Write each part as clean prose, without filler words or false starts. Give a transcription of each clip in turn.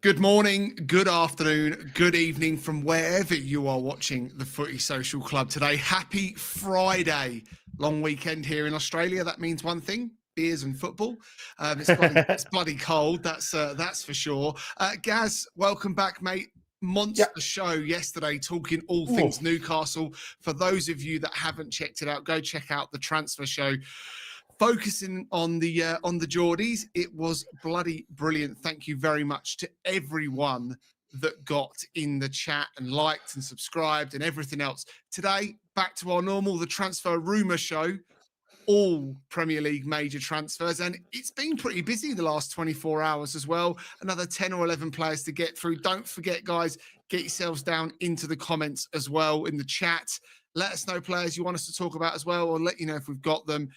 Good morning, good afternoon, good evening from wherever you are watching the Footy Social Club today. Happy Friday. Long weekend here in Australia. That means one thing, beers and football. It's bloody cold, that's for sure. Gaz, welcome back, mate. Monster show yesterday talking all things Newcastle. For those of you that haven't checked it out, go check out the transfer show. Focusing on the Geordies, it was bloody brilliant. Thank you very much to everyone that got in the chat and liked and subscribed and everything else. Today, back to our normal, the transfer rumour show, all Premier League major transfers. And it's been pretty busy the last 24 hours as well. Another 10 or 11 players to get through. Don't forget, guys, get yourselves down into the comments as well in the chat. Let us know players you want us to talk about as well, or let you know if we've got them.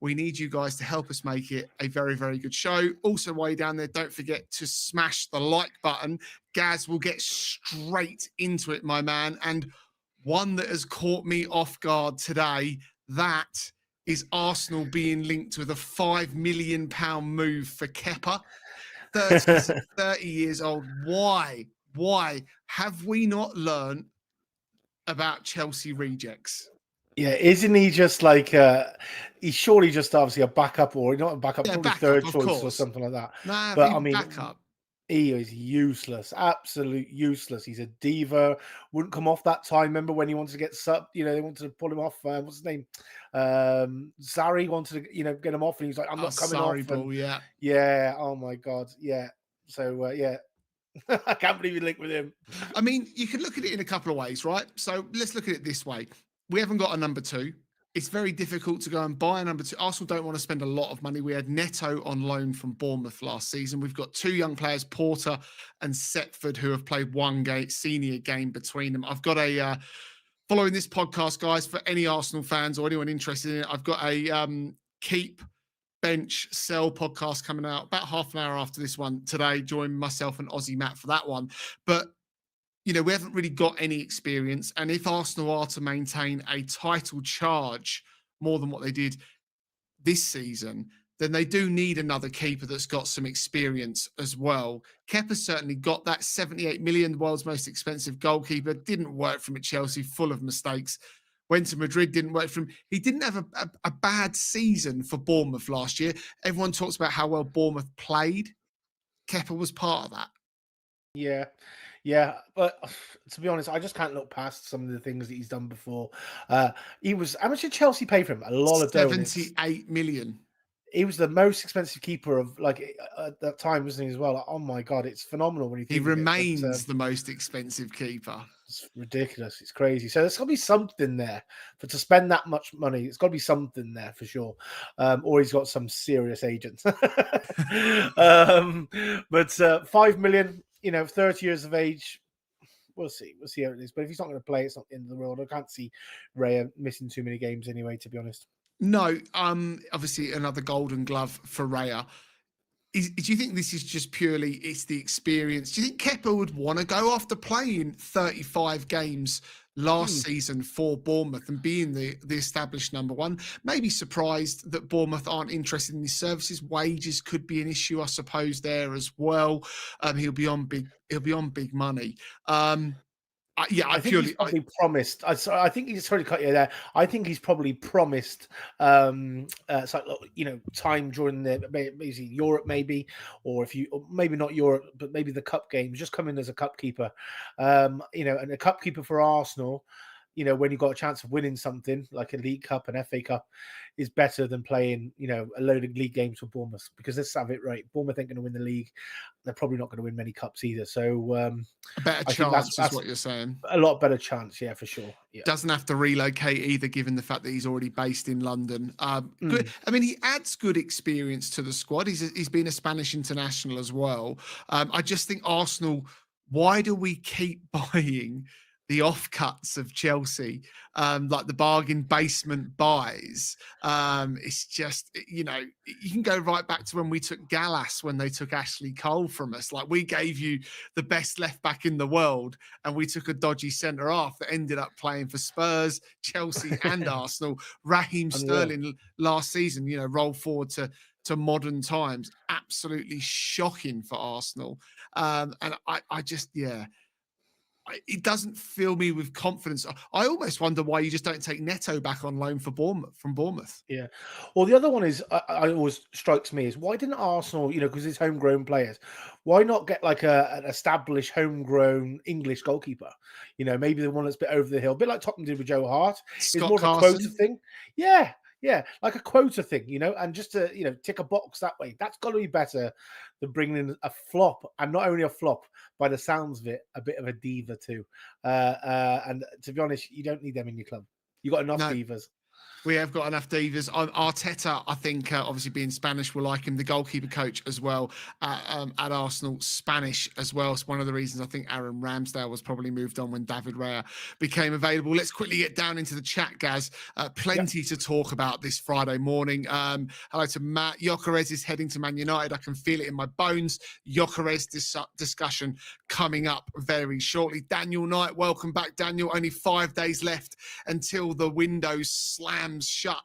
We need you guys to help us make it a very, very good show. Also, while you're down there, don't forget to smash the like button. Gaz will get straight into it, my man. And one that has caught me off guard today, that is Arsenal being linked with a £5 million move for Kepa. 30 years old. Why? Have we not learned about Chelsea rejects? Yeah, isn't he just like he's surely just obviously a backup, or not a backup, probably backup, third choice or something like that. Nah, but I mean, backup. He is useless, absolute useless. He's a diva. Wouldn't come off that time. Remember when he wanted to get subbed? You know, they wanted to pull him off. What's his name? Sarri wanted to, get him off, and he's like, "I'm not coming off." Ball, yeah. Oh my god, yeah. So yeah. I can't believe you linked with him. I mean, you can look at it in a couple of ways, right? So let's look at it this way. We haven't got a number two. It's very difficult to go and buy a number two. Arsenal don't want to spend a lot of money. We had Neto on loan from Bournemouth last season. We've got two young players, Porter and Setford, who have played one senior game between them. I've got following this podcast, guys, for any Arsenal fans or anyone interested in it, I've got a keep, bench, sell podcast coming out about half an hour after this one today. Join myself and Aussie Matt for that one. But we haven't really got any experience. And if Arsenal are to maintain a title charge more than what they did this season, then they do need another keeper that's got some experience as well. Kepa certainly got that. 78 million, the world's most expensive goalkeeper. Didn't work for him at Chelsea, full of mistakes. Went to Madrid, didn't work for him. He didn't have a bad season for Bournemouth last year. Everyone talks about how well Bournemouth played. Kepa was part of that. Yeah, but to be honest, I just can't look past some of the things that he's done before. How much did Chelsea pay for him? A lot of dough. 78 million. He was the most expensive keeper of at that time, wasn't he, as well? Oh my god, it's phenomenal when you think he remains the most expensive keeper. It's ridiculous. It's crazy. So there's got to be something there to spend that much money. It's got to be something there for sure. Or he's got some serious agents. But 5 million. 30 years of age, we'll see. We'll see how it is. But if he's not going to play, it's not the end of the world. I can't see Raya missing too many games anyway, to be honest. No, obviously another golden glove for Raya. Do you think this is just purely, it's the experience? Do you think Kepa would want to go after playing 35 games last season for Bournemouth and being the established number one? Maybe surprised that Bournemouth aren't interested in his services. Wages could be an issue, I suppose, there as well. He'll be on big money. I think he's probably promised. I think he's sorry to cut you there. I think he's probably promised, time during basically Europe, maybe, or maybe not Europe, but maybe the cup games. Just come in as a cup keeper, and a cup keeper for Arsenal. When you've got a chance of winning something like a League Cup and FA Cup is better than playing, a load of league games for Bournemouth, because let's have it right. Bournemouth ain't going to win the league. They're probably not going to win many cups either. So a better chance is what you're saying. A lot better chance, yeah, for sure. Yeah. Doesn't have to relocate either, given the fact that he's already based in London. Good. I mean, he adds good experience to the squad. He's been a Spanish international as well. I just think Arsenal, why do we keep buying the offcuts of Chelsea, like the bargain basement buys? It's just, you can go right back to when we took Gallas, when they took Ashley Cole from us. Like, we gave you the best left back in the world, and we took a dodgy centre half that ended up playing for Spurs, Chelsea, and Arsenal. Raheem Sterling last season, rolled forward to modern times. Absolutely shocking for Arsenal. And I just, yeah, it doesn't fill me with confidence. I almost wonder why you just don't take Neto back on loan for Bournemouth from Bournemouth. Yeah. Well, the other one is, I always strikes me is why didn't Arsenal, because it's homegrown players, why not get like an established homegrown English goalkeeper? Maybe the one that's a bit over the hill, a bit like Tottenham did with Joe Hart. It's Scott more of a quota Carson. thing. Yeah. Yeah, like a quota thing, and just to tick a box that way. That's got to be better than bringing in a flop, and not only a flop, by the sounds of it, a bit of a diva too. And to be honest, you don't need them in your club. You got enough No, divas. we have got enough divas. Arteta, I think, obviously being Spanish, will like him. The goalkeeper coach as well at Arsenal, Spanish as well. It's one of the reasons I think Aaron Ramsdale was probably moved on when David Raya became available. Let's quickly get down into the chat, Gaz. Plenty to talk about this Friday morning. Hello to Matt. Gyökeres is heading to Man United. I can feel it in my bones. Gyökeres discussion coming up very shortly. Daniel Knight, welcome back, Daniel. Only 5 days left until the window slams shut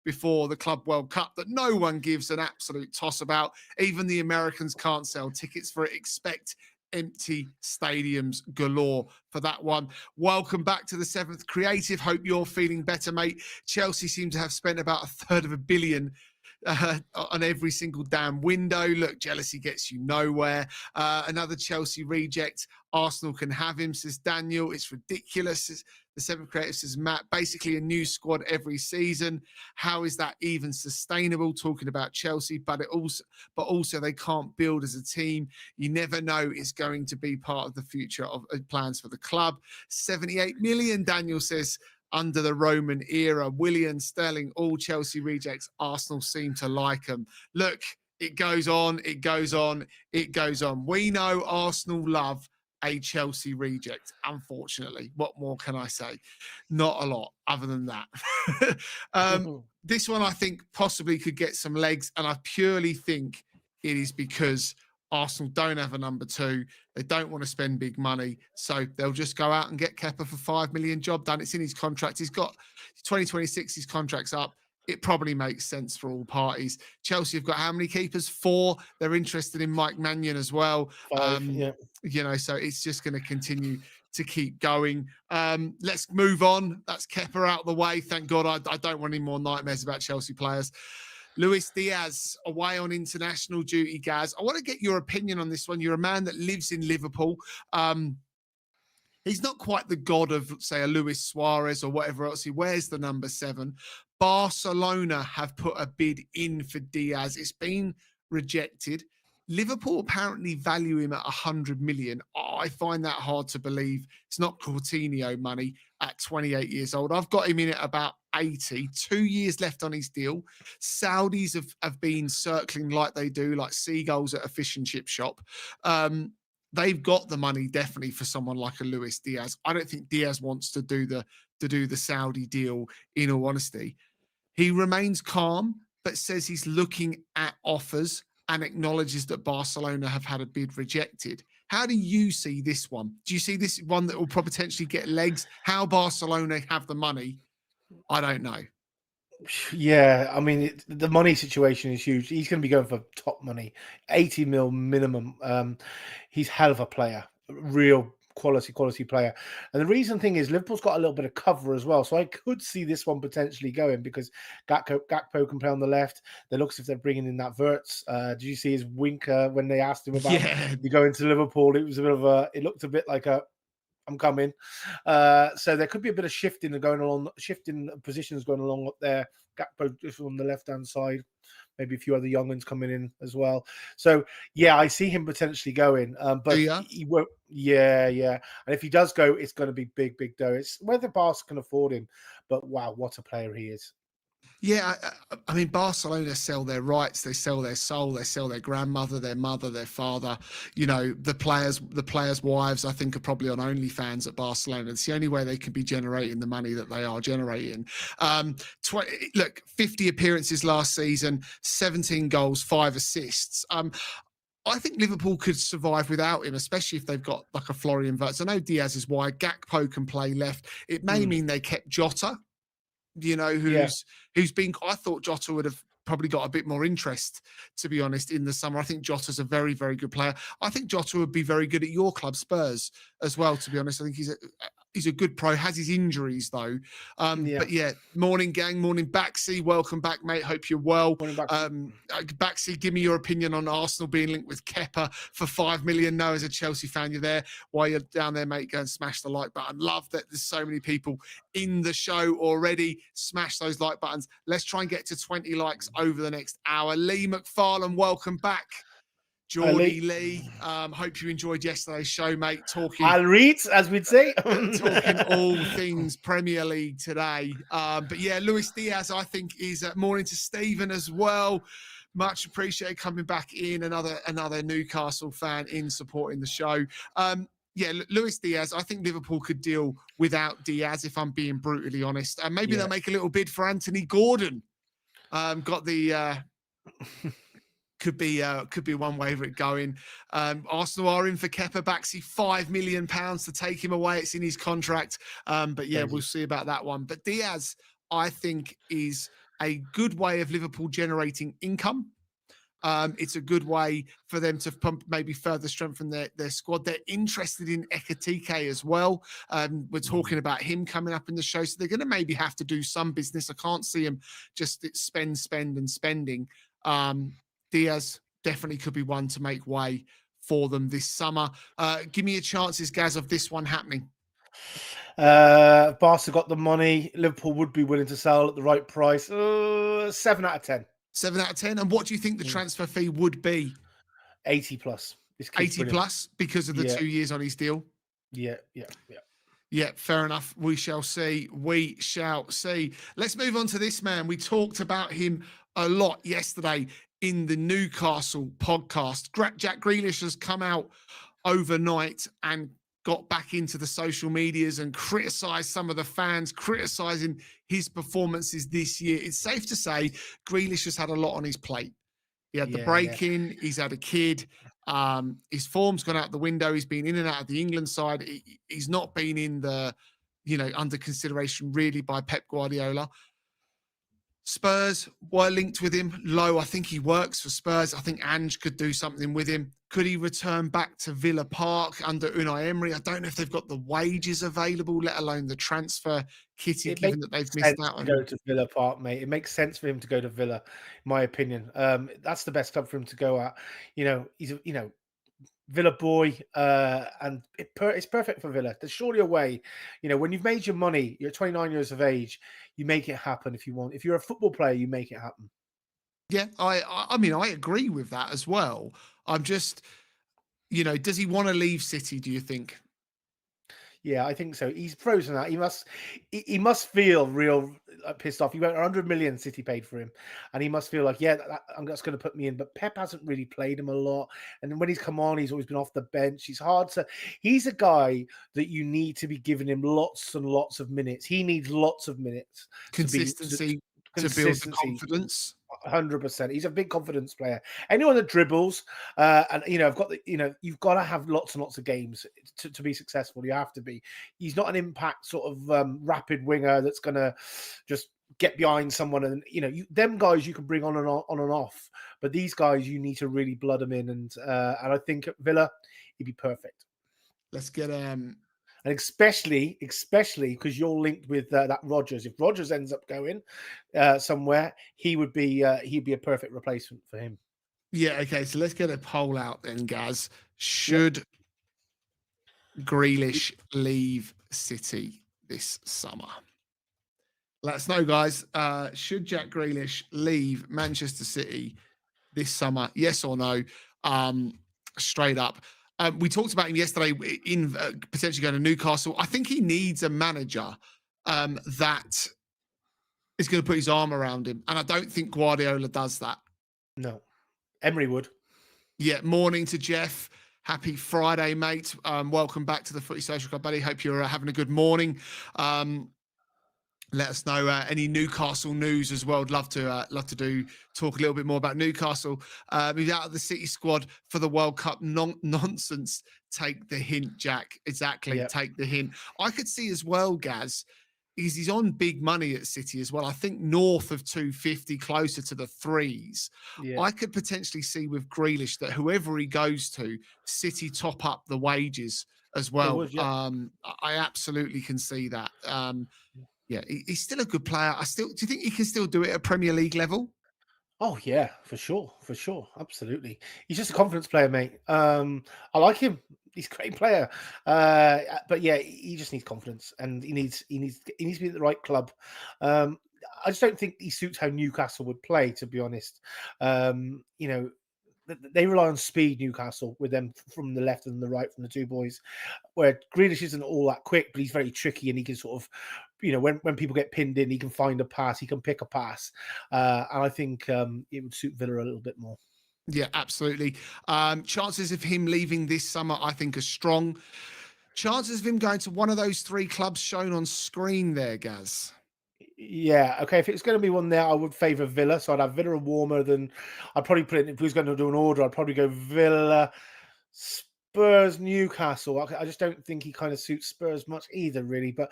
before the Club World Cup that no one gives an absolute toss about. Even the Americans can't sell tickets for it. Expect empty stadiums galore for that one. Welcome back to the Seventh Creative. Hope you're feeling better, mate. Chelsea seem to have spent about $3 billion on every single damn window. Look, jealousy gets you nowhere. Another Chelsea reject. Arsenal can have him, says Daniel. It's ridiculous. The Seventh Creative says Matt. Basically a new squad every season. How is that even sustainable? Talking about Chelsea, but also they can't build as a team. You never know it's going to be part of the future of plans for the club. 78 million, Daniel says. Under the Roman era, Willian, Sterling, all Chelsea rejects. Arsenal seem to like them. Look, it goes on, it goes on, it goes on. We know Arsenal love a Chelsea reject, unfortunately. What more can I say? Not a lot other than that. This one I think possibly could get some legs, and I purely think it is because Arsenal don't have a number 2. They don't want to spend big money. So they'll just go out and get Kepa for 5 million. Job done. It's in his contract. He's got 2026, his contract's up. It probably makes sense for all parties. Chelsea have got how many keepers? 4. They're interested in Mike Mannion as well. 5, yeah. So it's just going to continue to keep going. Let's move on. That's Kepa out of the way. Thank God I don't want any more nightmares about Chelsea players. Luis Diaz away on international duty, Gaz. I want to get your opinion on this one. You're a man that lives in Liverpool. He's not quite the god of, say, a Luis Suarez or whatever else. He wears the number 7. Barcelona have put a bid in for Diaz. It's been rejected. Liverpool apparently value him at 100 million. I find that hard to believe. It's not Coutinho money at 28 years old. I've got him in at about 80. 2 years left on his deal. Saudis have been circling like they do, like seagulls at a fish and chip shop. They've got the money definitely for someone like a Luis Diaz. I don't think Diaz wants to do the Saudi deal, in all honesty. He remains calm, but says he's looking at offers and acknowledges that Barcelona have had a bid rejected. How do you see this one? Do you see this one that will potentially get legs? How Barcelona have the money? I don't know. Yeah, I mean, the money situation is huge. He's going to be going for top money, 80 mil minimum. He's hell of a player, real quality player. And the reason thing is Liverpool's got a little bit of cover as well. So I could see this one potentially going because Gakpo can play on the left. They looks if they're bringing in that Wirtz. Did you see his wink when they asked him about you going to Liverpool? It was a bit of it looked a bit like I'm coming. So there could be a bit of shifting positions going along up there. Gakpo just on the left-hand side. Maybe a few other young ones coming in as well. So, yeah, I see him potentially going. But he won't. Yeah. And if he does go, it's going to be big dough. It's whether Barca can afford him. But, wow, what a player he is. Yeah, I mean, Barcelona sell their rights, they sell their soul, they sell their grandmother, their mother, their father. The players' wives, I think, are probably on OnlyFans at Barcelona. It's the only way they can be generating the money that they are generating. 50 appearances last season, 17 goals, 5 assists. I think Liverpool could survive without him, especially if they've got like a Florian Wirtz. I know Diaz is wide. Gakpo can play left. It may mean they kept Jota. Who's been. I thought Jota would have probably got a bit more interest, to be honest, in the summer. I think Jota's a very, very good player. I think Jota would be very good at your club, Spurs, as well, to be honest. I think he's a good pro, has his injuries though. But yeah, morning gang, morning Baxi. Welcome back, mate. Hope you're well. Morning, Baxi, give me your opinion on Arsenal being linked with Kepa for 5 million. No, as a Chelsea fan, you're there. While you're down there, mate, go and smash the like button. Love that there's so many people in the show already. Smash those like buttons. Let's try and get to 20 likes over the next hour. Lee McFarlane, welcome back. Geordie Lee, hope you enjoyed yesterday's show, mate. I'll read, as we'd say. Talking all things Premier League today. But yeah, Luis Diaz, I think, is morning to Stephen as well. Much appreciated coming back in. Another Newcastle fan in supporting the show. Yeah, Luis Diaz, I think Liverpool could deal without Diaz, if I'm being brutally honest. And maybe they'll make a little bid for Anthony Gordon. Got the... Could be one way of it going. Arsenal are in for Kepa Baxi, £5 million to take him away. It's in his contract. But yeah, we'll see about that one. But Diaz, I think, is a good way of Liverpool generating income. It's a good way for them to maybe further strengthen their squad. They're interested in Ekitike as well. We're talking about him coming up in the show. So they're going to maybe have to do some business. I can't see him just spending. Diaz definitely could be one to make way for them this summer. Give me your chances, Gaz, of this one happening. Barca got the money. Liverpool would be willing to sell at the right price. 7 out of 10. 7 out of 10. And what do you think the transfer fee would be? 80 plus. 80 plus because of the 2 years on his deal? Yeah. Yeah, fair enough. We shall see. Let's move on to this man. We talked about him a lot yesterday in the Newcastle podcast. Jack Grealish has come out overnight and got back into the social medias and criticised some of the fans, criticising his performances this year. It's safe to say Grealish has had a lot on his plate. He had the break-in. He's had a kid. His form's gone out the window. He's been in and out of the England side. He's not been in the, under consideration really by Pep Guardiola. Spurs were linked with him. Low, I think he works for Spurs. I think Ange could do something with him. Could he return back to Villa Park under Unai Emery? I don't know if they've got the wages available, let alone the transfer kitty, given that they've missed out on. Go to Villa Park, mate. It makes sense for him to go to Villa, in my opinion. That's the best club for him to go at. He's Villa boy, and it's perfect for Villa. There's surely a way, when you've made your money, you're 29 years of age, you make it happen if you want. If you're a football player, you make it happen. Yeah, I mean, I agree with that as well. I'm just, does he want to leave City, do you think? Yeah, I think so. He's frozen out. He must feel real pissed off. He went 100 million City paid for him, and he must feel like, that's going to put me in. But Pep hasn't really played him a lot, and then when he's come on, he's always been off the bench. He's a guy that you need to be giving him lots and lots of minutes. He needs lots of minutes. Consistency to build the confidence. 100%. He's a big confidence player. Anyone that dribbles, you've got to have lots and lots of games to be successful. You have to be. He's not an impact sort of rapid winger that's going to just get behind someone. And them guys you can bring on and off, but these guys you need to really blood them in. And I think at Villa he'd be perfect. Let's get And especially because you're linked with that Rodgers. If Rodgers ends up going somewhere, he'd be a perfect replacement for him. Yeah. Okay. So let's get a poll out then, Gaz. Should Grealish leave City this summer? Let us know, guys. Should Jack Grealish leave Manchester City this summer? Yes or no? Straight up. We talked about him yesterday in potentially going to Newcastle. I think he needs a manager that is going to put his arm around him. And I don't think Guardiola does that. No. Emery would. Yeah. Morning to Jeff. Happy Friday, mate. Welcome back to the Footy Social Club, buddy. Hope you're having a good morning. Let us know any Newcastle news as well. I'd love to talk a little bit more about Newcastle. He's out of the City squad for the World Cup. Nonsense. Take the hint, Jack. Exactly. Yep. Take the hint. I could see as well, Gaz, he's on big money at City as well. I think north of 250, closer to the threes. Yeah, I could potentially see with Grealish that whoever he goes to, City top up the wages as they well. was. Yeah. I absolutely can see that. Yeah, he's still a good player. Do you think he can still do it at Premier League level? Oh yeah, for sure, absolutely. He's just a confidence player, mate. I like him. He's a great player. But yeah, he just needs confidence, and he needs to be at the right club. Um, I just don't think he suits how Newcastle would play, to be honest. You know, they rely on speed, Newcastle, with them from the left and the right from the two boys. Where Grealish isn't all that quick, but he's very tricky, and he can sort of, when people get pinned in, he can find a pass, he can pick a pass, and I think it would suit Villa a little bit more. Yeah, absolutely. Chances of him leaving this summer, I think, are strong. Chances of him going to one of those three clubs shown on screen there, Gaz. Yeah, okay. If it's going to be one there, I would favour Villa. So I'd have Villa warmer than I'd probably put it. If we was going to do an order, I'd probably go Villa, Spurs, Newcastle. I just don't think he kind of suits Spurs much either, really. But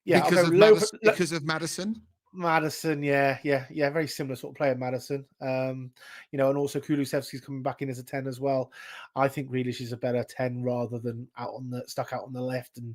yeah, I'll Because go of low. Madison, because of Madison. Madison, yeah, very similar sort of player, Madison. And also Kulusevski's coming back in as a 10 as well. I think Grealish is a better 10 rather than stuck out on the left, and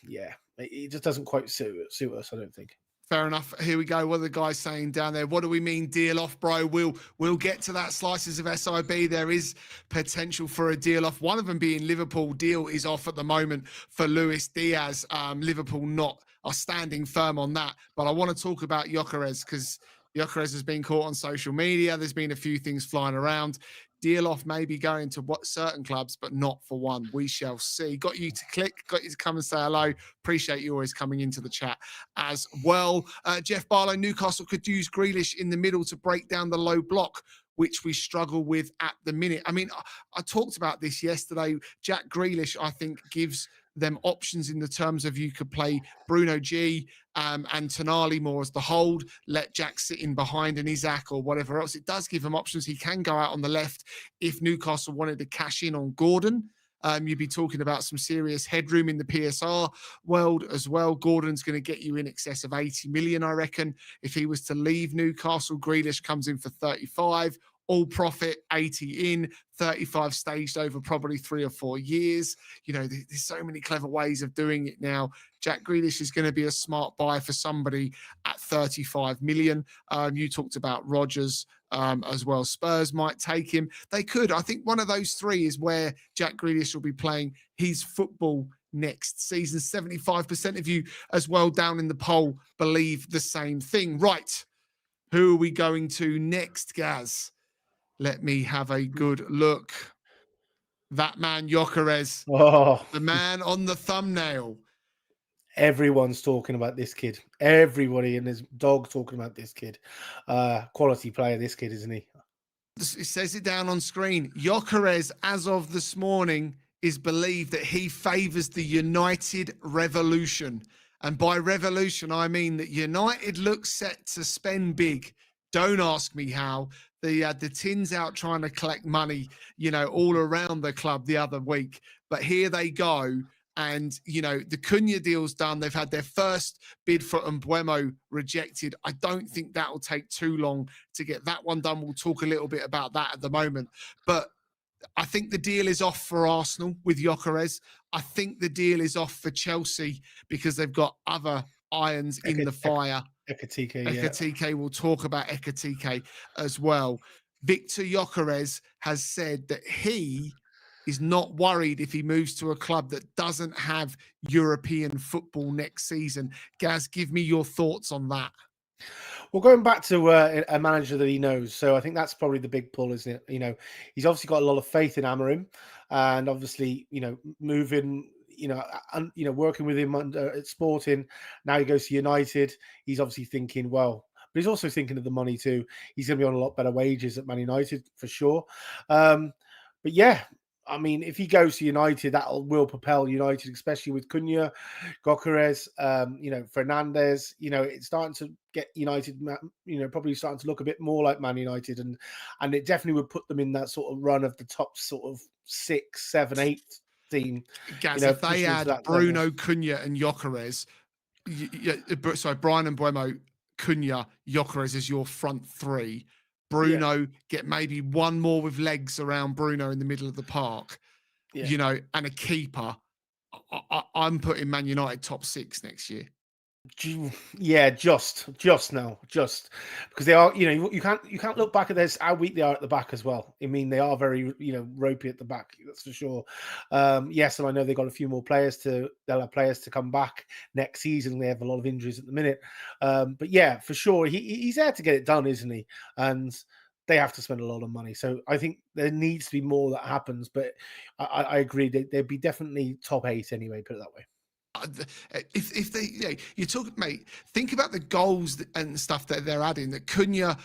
yeah, it just doesn't quite suit us, I don't think. Fair enough. Here we go. What are the guys saying down there? What do we mean deal off, bro? We'll get to that. Slices of SIB. There is potential for a deal off. One of them being Liverpool. Deal is off at the moment for Luis Diaz. Liverpool are standing firm on that. But I want to talk about Gyökeres because Gyökeres has been caught on social media. There's been a few things flying around. Deal off maybe going to what certain clubs, but not for one. We shall see. Got you to click, got you to come and say hello. Appreciate you always coming into the chat as well. Jeff Barlow, Newcastle could use Grealish in the middle to break down the low block, which we struggle with at the minute. I mean, I talked about this yesterday. Jack Grealish, I think, gives them options in the terms of you could play Bruno G and Tonali more as the hold, let Jack sit in behind an Isaac or whatever else. It does give him options. He can go out on the left if Newcastle wanted to cash in on Gordon. You'd be talking about some serious headroom in the PSR world as well. Gordon's going to get you in excess of 80 million, I reckon. If he was to leave Newcastle, Grealish comes in for 35. All profit, 80 in, 35 staged over probably 3 or 4 years. There's so many clever ways of doing it now. Jack Grealish is going to be a smart buy for somebody at 35 million. You talked about Rodgers as well. Spurs might take him. They could. I think one of those three is where Jack Grealish will be playing his football next season. 75% of you as well down in the poll believe the same thing. Right. Who are we going to next, Gaz? Let me have a good look. That man, Gyökeres, Oh, the man on the thumbnail. everyone's talking about this kid. Everybody and his dog talking about this kid. Quality player, this kid, isn't he? It says it down on screen. Gyökeres, as of this morning, is believed that he favours the United revolution. And by revolution, I mean that United looks set to spend big. Don't ask me how. The tins out trying to collect money, all around the club the other week. But here they go. And, the Cunha deal's done. They've had their first bid for Mbeumo rejected. I don't think that will take too long to get that one done. We'll talk a little bit about that at the moment. But I think the deal is off for Arsenal with Gyökeres. I think the deal is off for Chelsea because they've got other irons in the fire. Ekitike, we'll talk about Ekitike as well. Victor Gyökeres has said that he is not worried if he moves to a club that doesn't have European football next season. Gaz, give me your thoughts on that. Well, going back to a manager that he knows, so I think that's probably the big pull, isn't it? He's obviously got a lot of faith in Amorim, and obviously, moving, working with him at Sporting. Now he goes to United. He's obviously thinking, well, but he's also thinking of the money too. He's going to be on a lot better wages at Man United for sure. But yeah. I mean, if he goes to United, that will propel United, especially with Cunha, Gyökeres, Fernandes. It's starting to get United, probably starting to look a bit more like Man United, and it definitely would put them in that sort of run of the top sort of 6, 7, 8. team. Gaz, if they Pushing into had that level. Bruno, Cunha, and Gyökeres, Brian and Mbeumo, Cunha, Gyökeres is your front three. Yeah, Bruno, get maybe one more with legs around Bruno in the middle of the park, yeah. and a keeper. I'm putting Man United top 6 next year. Yeah, just now, just because they are. You can't look back at this how weak they are at the back as well. I mean, they are very ropey at the back. That's for sure. Yes, and I know they got a few more players to. They'll have players to come back next season. They have a lot of injuries at the minute, but yeah, for sure, he's there to get it done, isn't he? And they have to spend a lot of money. So I think there needs to be more that happens. But I agree. They'd be definitely top 8 anyway. Put it that way. If they, you talk, mate, think about the goals and stuff that they're adding. That Cunha,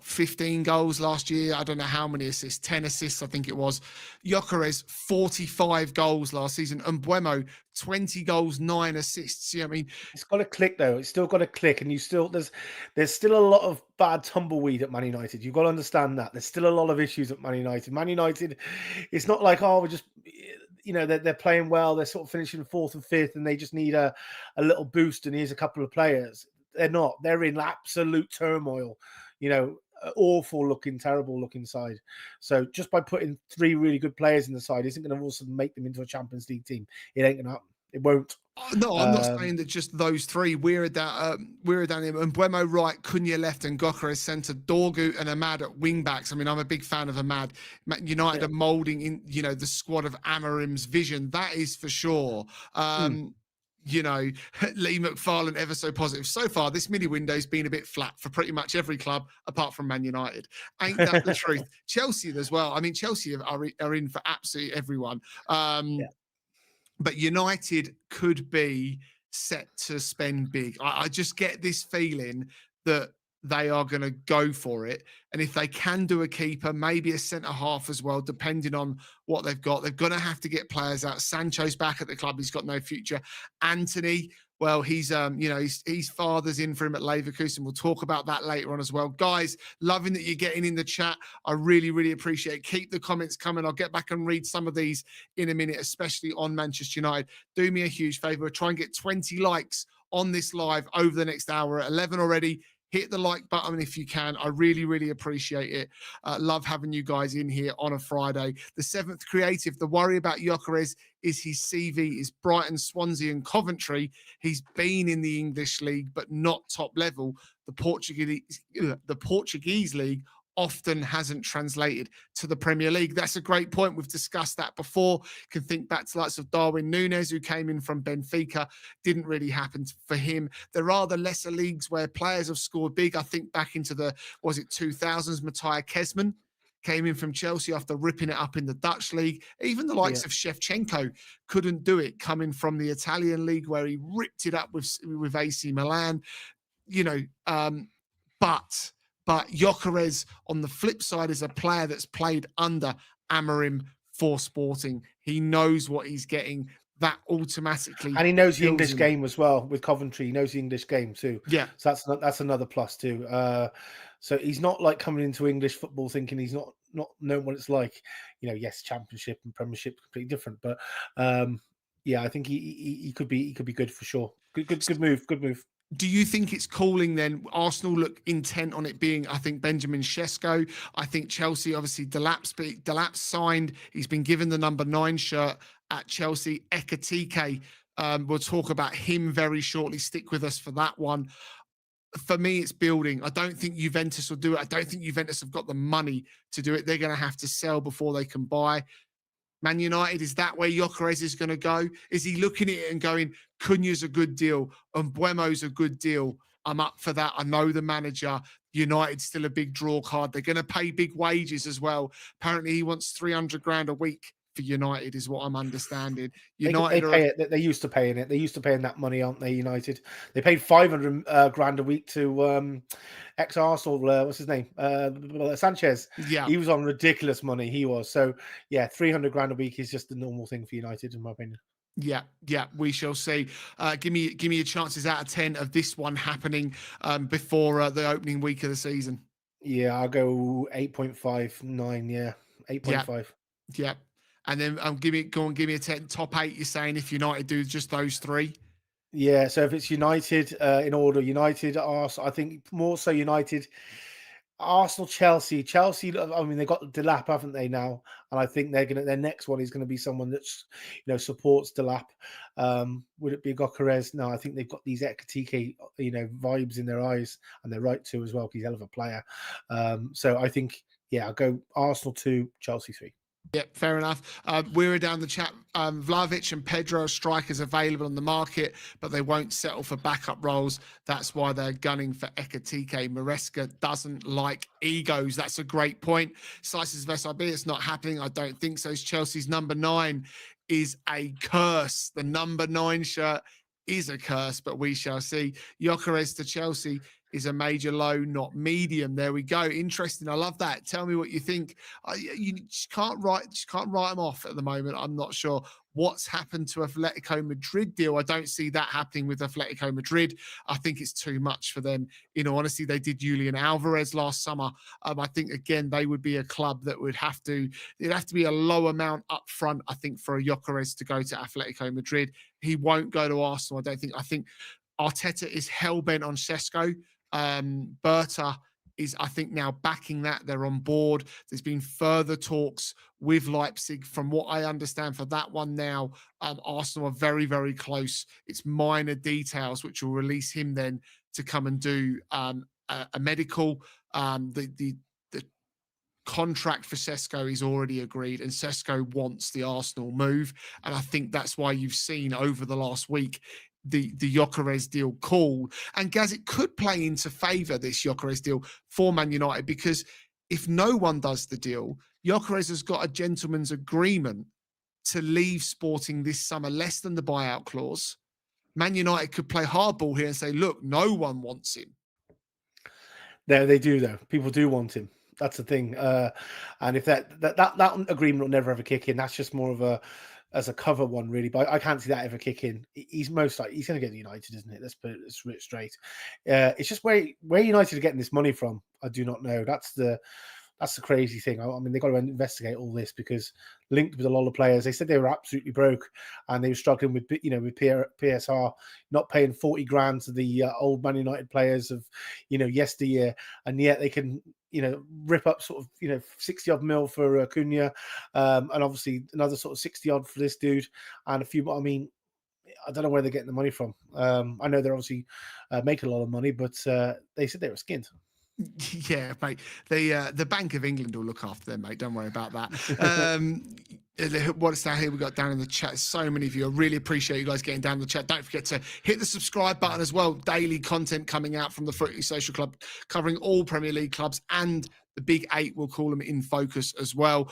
15 goals last year? I don't know how many assists, 10 assists, I think it was. Gyökeres, 45 goals last season. And Mbeumo, 20 goals, 9 assists. I mean, it's got to click though. It's still got to click, and there's still a lot of bad tumbleweed at Man United. You've got to understand that there's still a lot of issues at Man United. Man United, it's not like we're just they're playing well. They're sort of finishing 4th and 5th, and they just need a little boost. And here's a couple of players. They're not. They're in absolute turmoil. Awful looking, terrible looking side. So just by putting 3 really good players in the side isn't going to also make them into a Champions League team. It ain't going to happen. It won't. No, I'm not saying that just those 3. We're down and Mbeumo right, Cunha left, and Gyökeres centre, Dorgu and Ahmad at wing backs. I mean, I'm a big fan of Ahmad. United are moulding in, the squad of Amarim's vision. That is for sure. Lee McFarlane ever so positive. So far, this mini window's been a bit flat for pretty much every club apart from Man United. Ain't that the truth? Chelsea as well. I mean, Chelsea are in for absolutely everyone. But United could be set to spend big. I just get this feeling that they are going to go for it. And if they can do a keeper, maybe a centre half as well, depending on what they've got, they're going to have to get players out. Sancho's back at the club. He's got no future. Antony, well, he's his father's in for him at Leverkusen. We'll talk about that later on as well. Guys, loving that you're getting in the chat. I really, really appreciate it. Keep the comments coming. I'll get back and read some of these in a minute, especially on Manchester United. Do me a huge favour. Try and get 20 likes on this live over the next hour. At 11 already. Hit the like button if you can. I really, really appreciate it. Love having you guys in here on a Friday. The 7th creative, the worry about Gyökeres is his CV is Brighton, Swansea and Coventry. He's been in the English league, but not top level. The Portuguese league often hasn't translated to the Premier League. That's a great point. We've discussed that before. You can think back to the likes of Darwin Núñez, who came in from Benfica. Didn't really happen for him. There are the lesser leagues where players have scored big. I think back into the, 2000s, Matija Kezman came in from Chelsea after ripping it up in the Dutch league. Even the likes of Shevchenko couldn't do it coming from the Italian league where he ripped it up with AC Milan. But Gyökeres, on the flip side, is a player that's played under Amarim for Sporting. He knows what he's getting. That automatically, and he knows the English game as well. With Coventry, he knows the English game too. Yeah, so that's another plus too. So he's not like coming into English football thinking he's not knowing what it's like. Yes, Championship and Premiership completely different, but I think he could be good for sure. Good move. Do you think it's calling then? Arsenal look intent on it being, I think, Benjamin Sesko. I think Chelsea, obviously, Delap's signed. He's been given the number 9 shirt at Chelsea. Ekitike, we'll talk about him very shortly. Stick with us for that one. For me, it's building. I don't think Juventus will do it. I don't think Juventus have got the money to do it. They're going to have to sell before they can buy. Man United, is that where Gyökeres is going to go? Is he looking at it and going, Cunha's a good deal and Mbeumo's a good deal? I'm up for that. I know the manager. United's still a big draw card. They're going to pay big wages as well. Apparently, he wants 300 grand a week for United, is what I'm understanding. United they pay it. They're used to paying it. They're used to paying that money, aren't they? United. They paid 500 grand a week to ex-Arsenal. What's his name? Sanchez. Yeah, he was on ridiculous money. He was. So 300 grand a week is just the normal thing for United, in my opinion. Yeah, we shall see. Give me your chances out of 10 of this one happening before the opening week of the season. Yeah, I'll go 8.5, 9. Yeah, 8.5. Yeah. And then give me a top 8. You're saying if United do just those 3. Yeah, so if it's United in order, United, Arsenal, I think more so United, Arsenal, Chelsea. Chelsea, I mean, they've got Delap, haven't they now? And I think their next one is going to be someone that's, supports Delap. Would it be Gyokeres? No, I think they've got these Ekitike, vibes in their eyes, and they're right to as well, because he's a hell of a player. So I think, I'll go Arsenal 2, Chelsea 3. Yep, fair enough. We're down the chat. Vlahovic and Pedro are strikers available on the market, but they won't settle for backup roles. That's why they're gunning for Ekitike. Maresca doesn't like egos. That's a great point. Slices of SIB, it's not happening. I don't think so. Chelsea's number 9 is a curse. The number 9 shirt is a curse, but we shall see. Gyökeres to Chelsea is a major low, not medium. There we go. Interesting. I love that. Tell me what you think. You just can't write them off at the moment. I'm not sure what's happened to Atletico Madrid deal. I don't see that happening with Atletico Madrid. I think it's too much for them. In all honesty, they did Julian Alvarez last summer. I think again they would be a club that it'd have to be a low amount up front. I think for a Gyökeres to go to Atletico Madrid, he won't go to Arsenal. I don't think. I think Arteta is hell bent on Sesko. Berta is, I think, now backing that. They're on board. There's been further talks with Leipzig. From what I understand for that one now, Arsenal are very, very close. It's minor details which will release him then to come and do a medical. The contract for Sesko is already agreed, and Sesko wants the Arsenal move. And I think that's why you've seen over the last week the Gyökeres deal called. And Gaz, it could play into favour, this Gyökeres deal for Man United, because if no one does the deal, Gyökeres has got a gentleman's agreement to leave Sporting this summer, less than the buyout clause. Man United could play hardball here and say, look, no one wants him. No, they do though. People do want him. That's the thing. And if that agreement will never ever kick in, that's just more of as a cover one, really. But I can't see that ever kick in. He's most likely he's going to get United, isn't it? Let's put it straight. It's just where United are getting this money from. I do not know. That's the crazy thing. I mean, they've got to investigate all this, because linked with a lot of players, they said they were absolutely broke and they were struggling with PSR not paying 40 grand to the old Man United players of yesteryear, and yet they can rip up sort of 60 odd mil for Cunha, and obviously another sort of 60 odd for this dude, and a few. I mean, I don't know where they're getting the money from. I know they're obviously making a lot of money, but they said they were skinned. Yeah, mate. The Bank of England will look after them, mate. Don't worry about that. What's that here we got down in the chat? So many of you. I really appreciate you guys getting down in the chat. Don't forget to hit the subscribe button as well. Daily content coming out from the Footy Social Club, covering all Premier League clubs and the Big 8, we'll call them, in focus as well.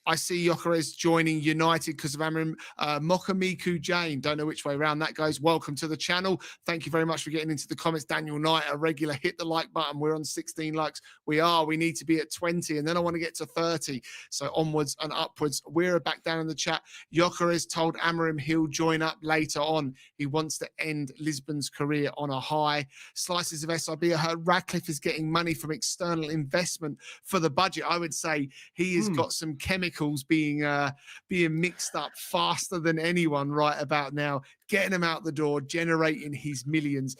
I see Gyökeres joining United because of Amram. Mokamiku Jane, don't know which way around that goes. Welcome to the channel. Thank you very much for getting into the comments. Daniel Knight, a regular, hit the like button. We're on 16 likes. We need to be at 20, and then I want to get to 30. So onwards and upwards. We're back down in the chat. Gyökeres told Amram he'll join up later on. He wants to end Lisbon's career on a high. Slices of SIB. I heard Radcliffe is getting money from external investment for the budget. I would say he has got some chemicals being mixed up faster than anyone right about now, getting him out the door, generating his millions.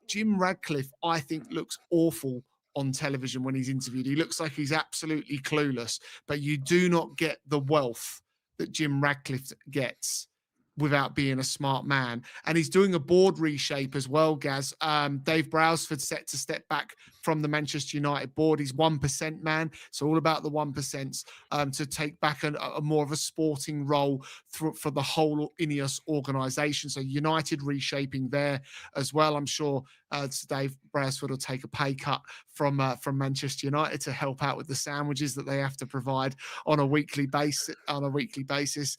Jim Radcliffe, I think, looks awful on television when he's interviewed. He looks like he's absolutely clueless, but you do not get the wealth that Jim Radcliffe gets without being a smart man. And he's doing a board reshape as well, Gaz. Dave Brailsford set to step back from the Manchester United board. He's 1% man. It's all about the 1%, to take back a more of a sporting role for the whole Ineos organisation. So United reshaping there as well. I'm sure Dave Brailsford will take a pay cut from Manchester United to help out with the sandwiches that they have to provide on a weekly basis.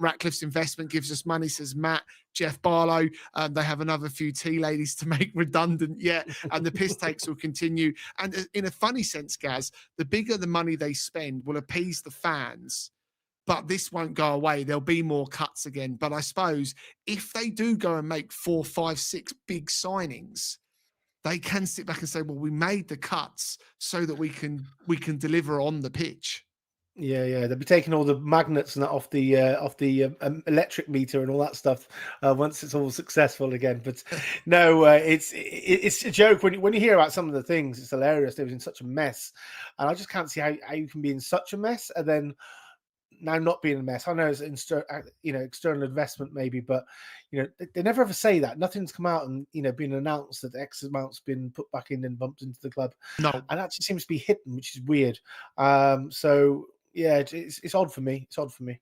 Ratcliffe's investment gives us money, says Matt. Jeff Barlow, they have another few tea ladies to make redundant yet, and the piss takes will continue. And in a funny sense, Gaz, the bigger the money they spend will appease the fans, but this won't go away. There'll be more cuts again. But I suppose if they do go and make 4, 5, 6 big signings, they can sit back and say, well, we made the cuts so that we can deliver on the pitch. Yeah. They'll be taking all the magnets and that off the electric meter and all that stuff once it's all successful again. But no, it's a joke when you hear about some of the things. It's hilarious. They was in such a mess, and I just can't see how you can be in such a mess and then now not being a mess. I know it's external investment maybe, but they never ever say that. Nothing's come out and been announced that X amount's been put back in and bumped into the club, No. and that just seems to be hidden, which is weird. So yeah, it's odd for me. It's odd for me.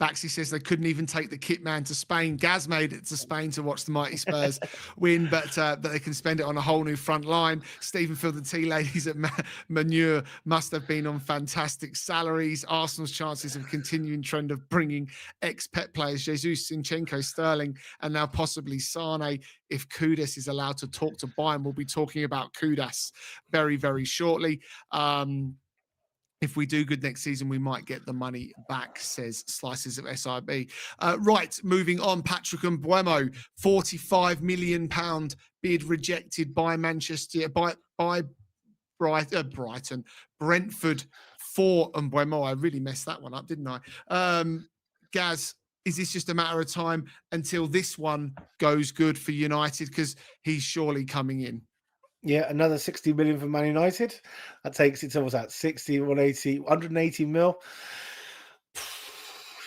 Baxi says they couldn't even take the kit man to Spain. Gaz made it to Spain to watch the mighty Spurs win, but they can spend it on a whole new front line. Stephen Field, the tea ladies at Manure must have been on fantastic salaries. Arsenal's chances of continuing trend of bringing ex-Pep players, Jesus, Zinchenko, Sterling, and now possibly Sane. If Kudus is allowed to talk to Bayern, we'll be talking about Kudus very, very shortly. If we do good next season, we might get the money back, says Slices of SIB. Right, moving on. Patrick Mbeumo, £45 million bid rejected by Manchester, by Brighton. Brentford for Mbeumo. I really messed that one up, didn't I? Gaz, is this just a matter of time until this one goes good for United? Because he's surely coming in. Yeah, another 60 million for Man United. That takes it to what's that? 60, 180, 180 mil.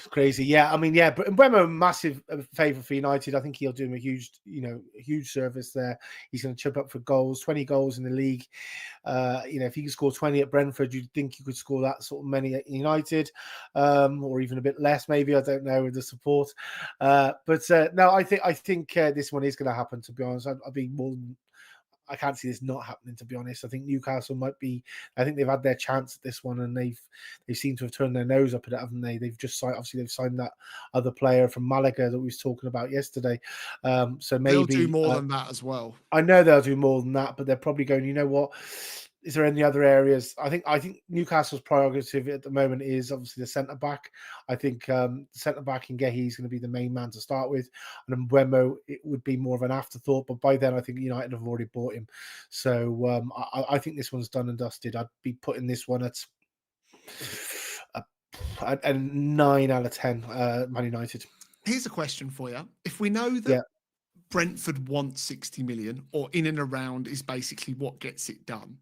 Crazy. Yeah, I mean, yeah, but Mbeumo, massive favour for United. I think he'll do him a huge service there. He's going to chip up for goals, 20 goals in the league. If he could score 20 at Brentford, you'd think he could score that sort of many at United, or even a bit less, maybe. I don't know with the support. No, I think this one is going to happen. To be honest, I'd be more than. I can't see this not happening, to be honest. I think Newcastle might be. I think they've had their chance at this one, and they seem to have turned their nose up at it, haven't they? They've just they've signed that other player from Malaga that we was talking about yesterday. So maybe they'll do more than that as well. I know they'll do more than that, but they're probably going. You know what? Is there any other areas? I think Newcastle's prerogative at the moment is obviously the centre back. I think centre back in Gehi is going to be the main man to start with, and Mbeumo it would be more of an afterthought. But by then, I think United have already bought him. So I think this one's done and dusted. I'd be putting this one at a 9 out of 10. Man United. Here's a question for you: if we know that Brentford wants 60 million, or in and around is basically what gets it done,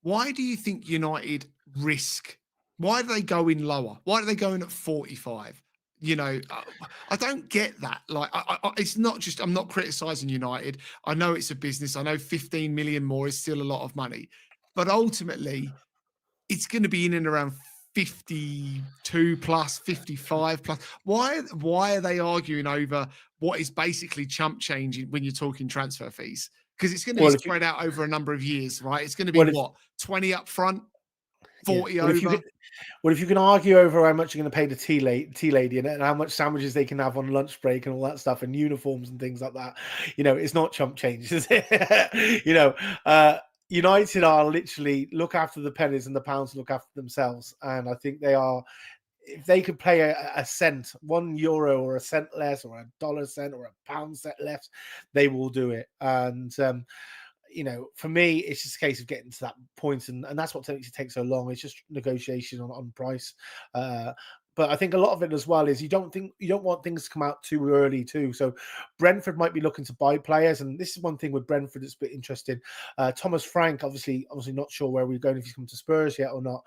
why do you think United risk? Why do they go in lower? Why do they go in at 45? I don't get that. Like, it's not just, I'm not criticizing United. I know it's a business. I know 15 million more is still a lot of money, but ultimately it's going to be in and around 52 plus, 55 plus. Why are they arguing over what is basically chump change when you're talking transfer fees? Because it's going to be spread out over a number of years, right? It's going to be 20 up front, 40 over. If you can argue over how much you're going to pay the tea lady and how much sandwiches they can have on lunch break and all that stuff and uniforms and things like that, it's not chump change, is it? United are literally look after the pennies and the pounds look after themselves. And I think they are, if they could pay a cent, €1 or a cent less or a dollar cent or a pound cent less, they will do it. And, for me, it's just a case of getting to that point, and that's what makes it take so long. It's just negotiation on price. But I think a lot of it as well is you don't want things to come out too early too. So Brentford might be looking to buy players, and this is one thing with Brentford that's a bit interesting. Thomas Frank, obviously not sure where we're going, if he's come to Spurs yet or not.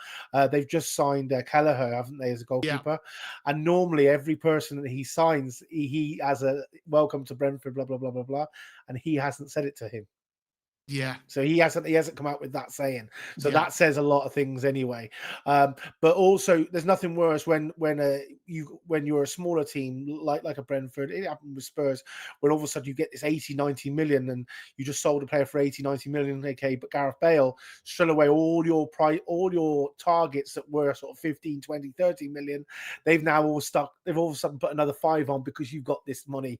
They've just signed Kelleher, haven't they, as a goalkeeper? Yeah. And normally every person that he signs, he has a welcome to Brentford, blah blah blah blah blah, and he hasn't said it to him. Yeah. So he hasn't come out with that saying. So that says a lot of things anyway. But also, there's nothing worse when you're a smaller team like a Brentford. It happened with Spurs, where all of a sudden you get this 80, 90 million, and you just sold a player for 80, 90 million. Okay, but Gareth Bale straight away all your targets that were sort of 15, 20, 30 million. They've now all stuck. They've all of a sudden put another 5 on because you've got this money.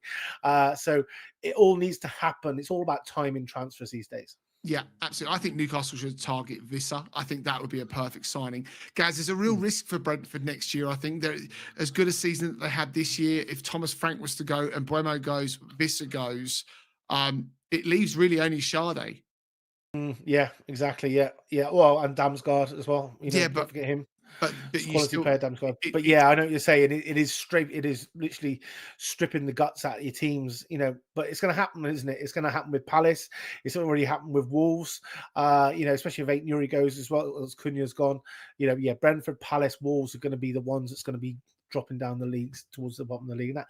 So it all needs to happen. It's all about timing transfers these days. Yeah, absolutely. I think Newcastle should target Vissa. I think that would be a perfect signing. Gaz, there's a real risk for Brentford next year. I think they're as good a season that they had this year. If Thomas Frank was to go and Mbeumo goes, Vissa goes, it leaves really only Sade. Yeah, exactly. Yeah. Well, and Damsgaard as well. But forget him. but It's you quality still player damage card. But it yeah, I know what you're saying. It is straight. It is literally stripping the guts out of your teams. But it's going to happen, isn't it? It's going to happen with Palace. It's already happened with Wolves. Especially if Ait Nouri goes as well as Cunha's gone. Yeah, Brentford, Palace, Wolves are going to be the ones that's going to be dropping down the leagues towards the bottom of the league. And that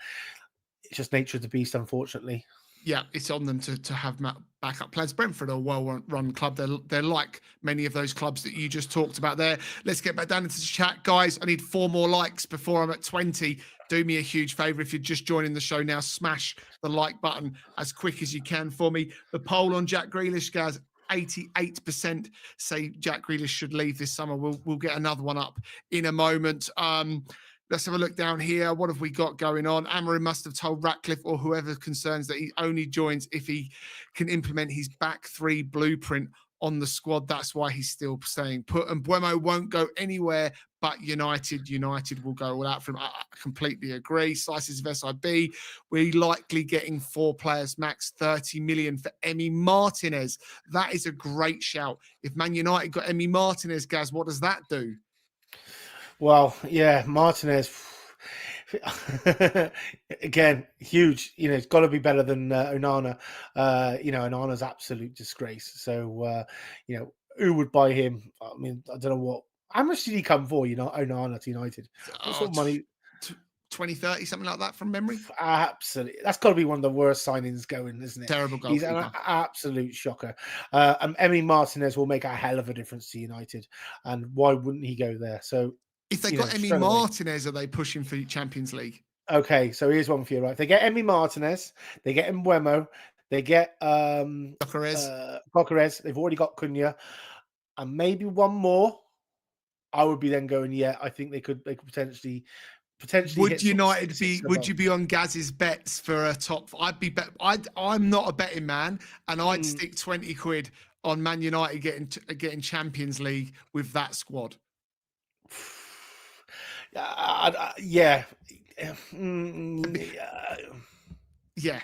it's just nature of the beast, unfortunately. yeah, it's on them to have backup plans. Brentford are a well-run club. They're like many of those clubs that you just talked about there. Let's get back down into the chat, guys. I need 4 more likes before I'm at 20. Do me a huge favor if you're just joining the show now. Smash the like button as quick as you can for me. The poll on Jack Grealish, guys. 88% say Jack Grealish should leave this summer. We'll get another one up in a moment. Let's have a look down here. What have we got going on? Amorim must have told Ratcliffe or whoever concerns that he only joins if he can implement his back 3 blueprint on the squad. That's why he's still staying put. And Mbeumo won't go anywhere but United. United will go all out for him. I completely agree. Slices of SIB. We're likely getting 4 players max, 30 million for Emi Martinez. That is a great shout. If Man United got Emi Martinez, Gaz, what does that do? Well, yeah, Martinez. Again, huge. It's got to be better than Onana. Onana's absolute disgrace. So, who would buy him? I mean, I don't know what. How much did he come for? Onana to United. What sort of money? 20, 30, something like that from memory. Absolutely, that's got to be one of the worst signings going, isn't it? Terrible He's goalkeeper. an absolute shocker. Emi Martinez will make a hell of a difference to United, and why wouldn't he go there? So. If they got Emi Martinez, are they pushing for Champions League? Okay, so here's one for you, right? They get Emi Martinez, they get Mbeumo, they get Gyokeres. They've already got Cunha, and maybe one more. I would be then going, yeah, I think they could potentially. Would United be? Would you be on Gaz's bets for a top? I'm not a betting man, and I'd stick 20 quid on Man United getting Champions League with that squad. Yeah. Yeah,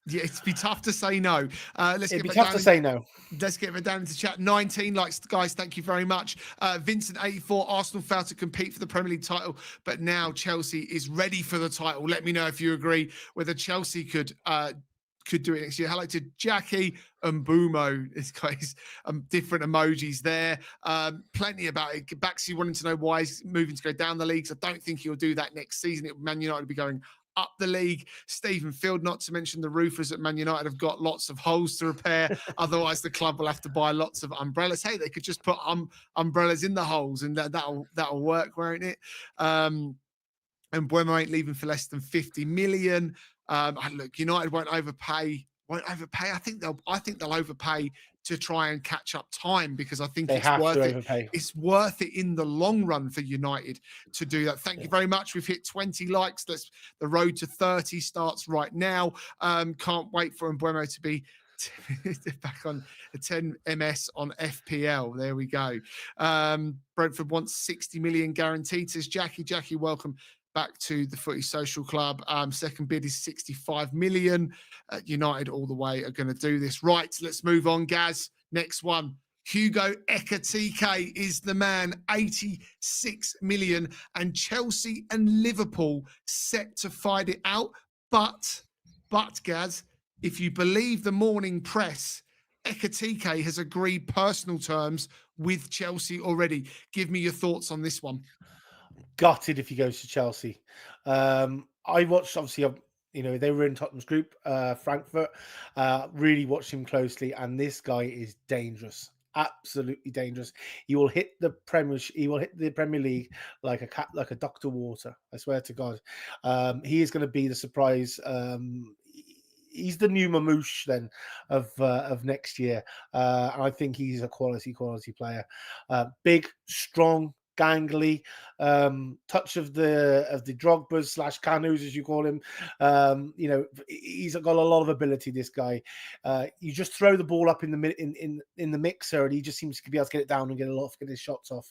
it'd be tough to say no. It'd be tough to say no. Let's get it down into chat. 19 likes, guys. Thank you very much. Vincent 84. Arsenal failed to compete for the Premier League title, but now Chelsea is ready for the title. Let me know if you agree whether Chelsea could do it next year. Hello to Jackie and Mbeumo. This guy's different emojis there. Plenty about it. Baxi wanting to know why he's moving to go down the leagues. I don't think he'll do that next season. Man United will be going up the league. Stephen Field, not to mention the roofers at Man United have got lots of holes to repair. Otherwise, the club will have to buy lots of umbrellas. Hey, they could just put umbrellas in the holes, and that'll work, won't it? And Mbeumo ain't leaving for less than 50 million. Look, United won't overpay. I think they'll overpay to try and catch up time, because I think it's worth it. It's worth it in the long run for United to do that. Thank you very much. We've hit 20 likes. The road to 30 starts right now. Can't wait for Mbeumo to be back on a 10 MS on FPL. There we go. Brentford wants 60 million guaranteed, says Jackie. Jackie, welcome back to the Footy Social Club. Second bid is 65 million. United all the way are going to do this. Right, let's move on, Gaz. Next one. Hugo Ekitike is the man, 86 million. And Chelsea and Liverpool set to fight it out. But Gaz, if you believe the morning press, Ekitike has agreed personal terms with Chelsea already. Give me your thoughts on this one. Gutted if he goes to Chelsea. I watched, obviously, they were in Tottenham's group, Frankfurt. Really watched him closely, and this guy is dangerous, absolutely dangerous. He will hit the Premiership. He will hit the Premier League like a duck to water. I swear to God. He is going to be the surprise. He's the new Mamouche then of next year, and I think he's a quality player. Big, strong, gangly, touch of the Drogbas / Canus, as you call him. He's got a lot of ability, this guy. You just throw the ball up in the mixer, and he just seems to be able to get it down and get his shots off.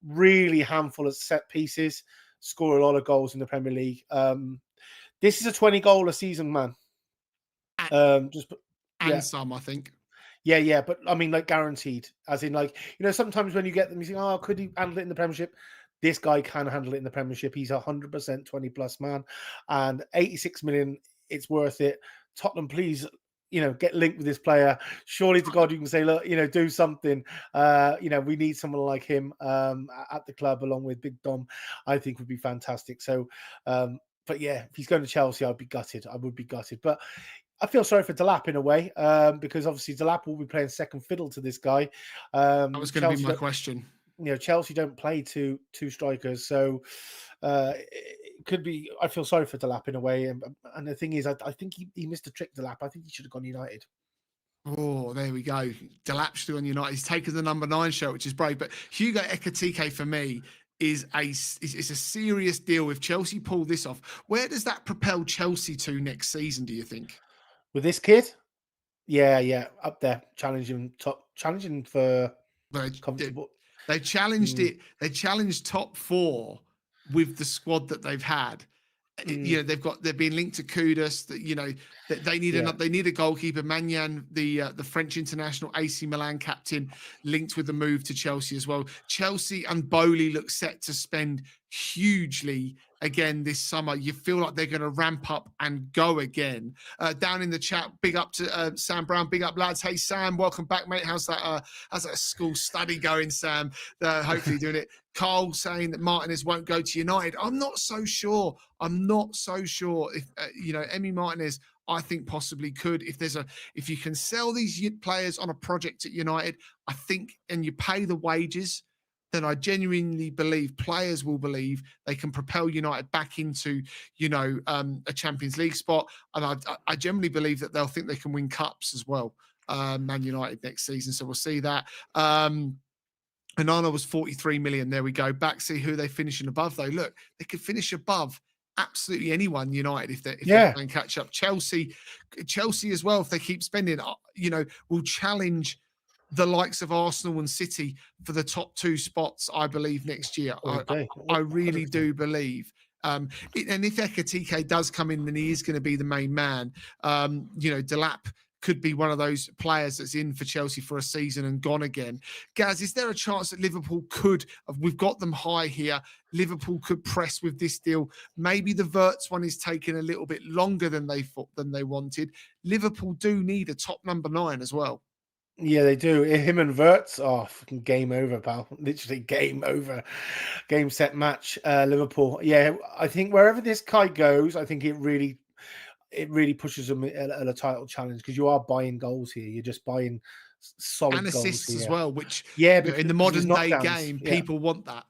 Really handful of set pieces, score a lot of goals in the Premier League. This is a 20 goal a season man. Some, I think. Yeah, but I mean, like, guaranteed. As in, like, sometimes when you get them, you think, oh, could he handle it in the Premiership? This guy can handle it in the Premiership. He's 100% 20-plus man, and 86 million. It's worth it. Tottenham, please, get linked with this player. Surely to God, you can say, look, do something. We need someone like him at the club, along with Big Dom. I think would be fantastic. So, but yeah, if he's going to Chelsea, I'd be gutted. I would be gutted. But I feel sorry for Delap in a way, because obviously Delap will be playing second fiddle to this guy. That was going to be my question. Chelsea don't play two strikers, so it could be. I feel sorry for Delap in a way, and the thing is, I think he missed a trick. Delap, I think he should have gone United. Oh, there we go. Delap still on United. He's taken the number 9 shirt, which is brave. But Hugo Ekitike for me is a serious deal. If Chelsea pull this off, where does that propel Chelsea to next season, do you think? With this kid? Yeah, up there, challenging for comfortable. They challenged it. They challenged top 4 with the squad that they've had. They've been linked to Kudus. That they need a goalkeeper. Magnan, the French international, AC Milan captain, linked with the move to Chelsea as well. Chelsea and Bowley look set to spend hugely again this summer. You feel like they're going to ramp up and go again. Down in the chat, big up to Sam Brown. Big up, lads. Hey, Sam, welcome back, mate. How's that school study going, Sam? Hopefully doing it. Carl saying that Martinez won't go to United. I'm not so sure. If Emi Martinez, I think possibly could. If you can sell these players on a project at United, I think, and you pay the wages, then I genuinely believe players will believe they can propel United back into, a Champions League spot. And I generally believe that they'll think they can win cups as well, Man United next season. So we'll see that. Anana was 43 million. There we go. Back, see who they finishing above, though. Look, they could finish above absolutely anyone, United, if they can catch up. Chelsea as well, if they keep spending, will challenge the likes of Arsenal and City for the top 2 spots, I believe, next year. I really do believe. And if Ekitike does come in, then he is going to be the main man. Delap could be one of those players that's in for Chelsea for a season and gone again. Gaz, is there a chance that Liverpool could, we've got them high here, Liverpool could press with this deal? Maybe the Wirtz one is taking a little bit longer than they wanted. Liverpool do need a top number 9 as well. Yeah, they do. Him and Wirtz, fucking game over, pal. Literally game over. Game, set, match, Liverpool. Yeah, I think wherever this guy goes, I think it really pushes them at a title challenge, because you are buying goals here. You're just buying solid and assists goals as well, which in the modern day game, people want that.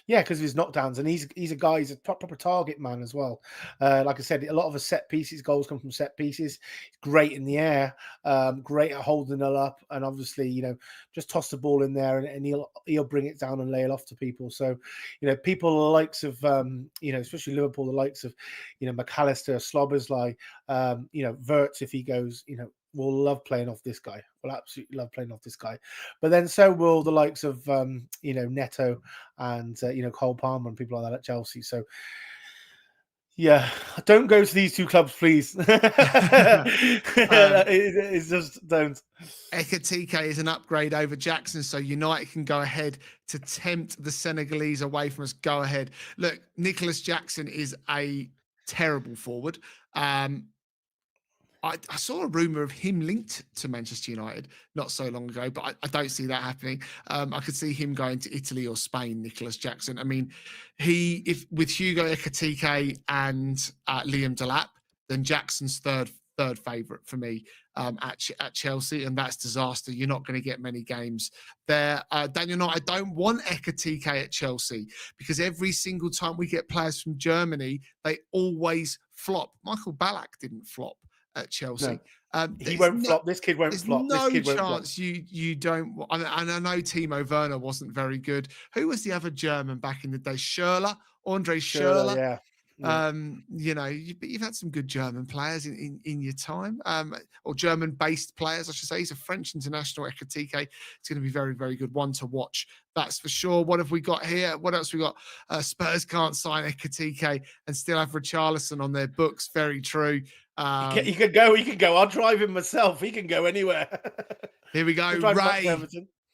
Yeah, because of his knockdowns, and he's a guy. He's a proper target man as well. Like I said, a lot of his set pieces, goals come from set pieces. He's great in the air, great at holding it up, and obviously, just toss the ball in there, and he'll bring it down and lay it off to people. So, people the likes of, especially Liverpool, the likes of, McAllister, Slobbersley, Wirtz, if he goes, will love playing off this guy. Will absolutely love playing off this guy. But then so will the likes of Neto and Cole Palmer and people like that at Chelsea. So yeah, don't go to these 2 clubs, please. It's just don't. Ekitike is an upgrade over Jackson, so United can go ahead to tempt the Senegalese away from us. Go ahead. Look, Nicholas Jackson is a terrible forward. I saw a rumor of him linked to Manchester United not so long ago, but I don't see that happening. I could see him going to Italy or Spain, Nicholas Jackson. I mean, with Hugo Ekitike and Liam Delap, then Jackson's third favourite for me at Chelsea, and that's disaster. You're not going to get many games there. Daniel Knight, I don't want Ekitike at Chelsea, because every single time we get players from Germany, they always flop. Michael Ballack didn't flop at Chelsea. No. He won't flop. This kid won't flop. No chance you don't. And I know Timo Werner wasn't very good. Who was the other German back in the day? Andre Schürrle. Yeah. You've had some good German players in your time, or German-based players, I should say. He's a French international, Ekitike. It's going to be very, very good one to watch. That's for sure. What have we got here? What else we got? Spurs can't sign Ekitike and still have Richarlison on their books. Very true. He could go. I'll drive him myself. He can go anywhere. Here we go.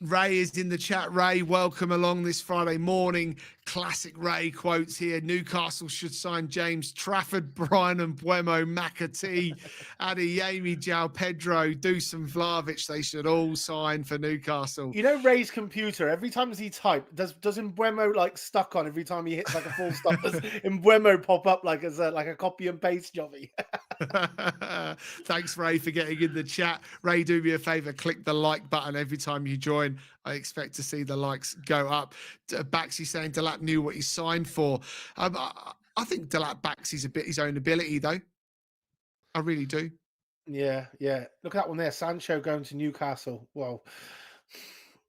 Ray is in the chat. Ray, welcome along this Friday morning. Classic Ray quotes here. Newcastle should sign James Trafford, Brian and Mbeumo, McAtee, Adeyemi, João Pedro, Dusan Vlahovic. They should all sign for Newcastle. You know Ray's computer, every time as he type, does Mbeumo like stuck on every time he hits like a full stop? Does Mbeumo pop up like as a copy and paste jobby? Thanks, Ray, for getting in the chat. Ray, do me a favor, click the like button every time you join. I expect to see the likes go up. Baxi saying Delap knew what he signed for. I think Delap backs his own ability, though. I really do. Yeah. Look at that one there. Sancho going to Newcastle. Well,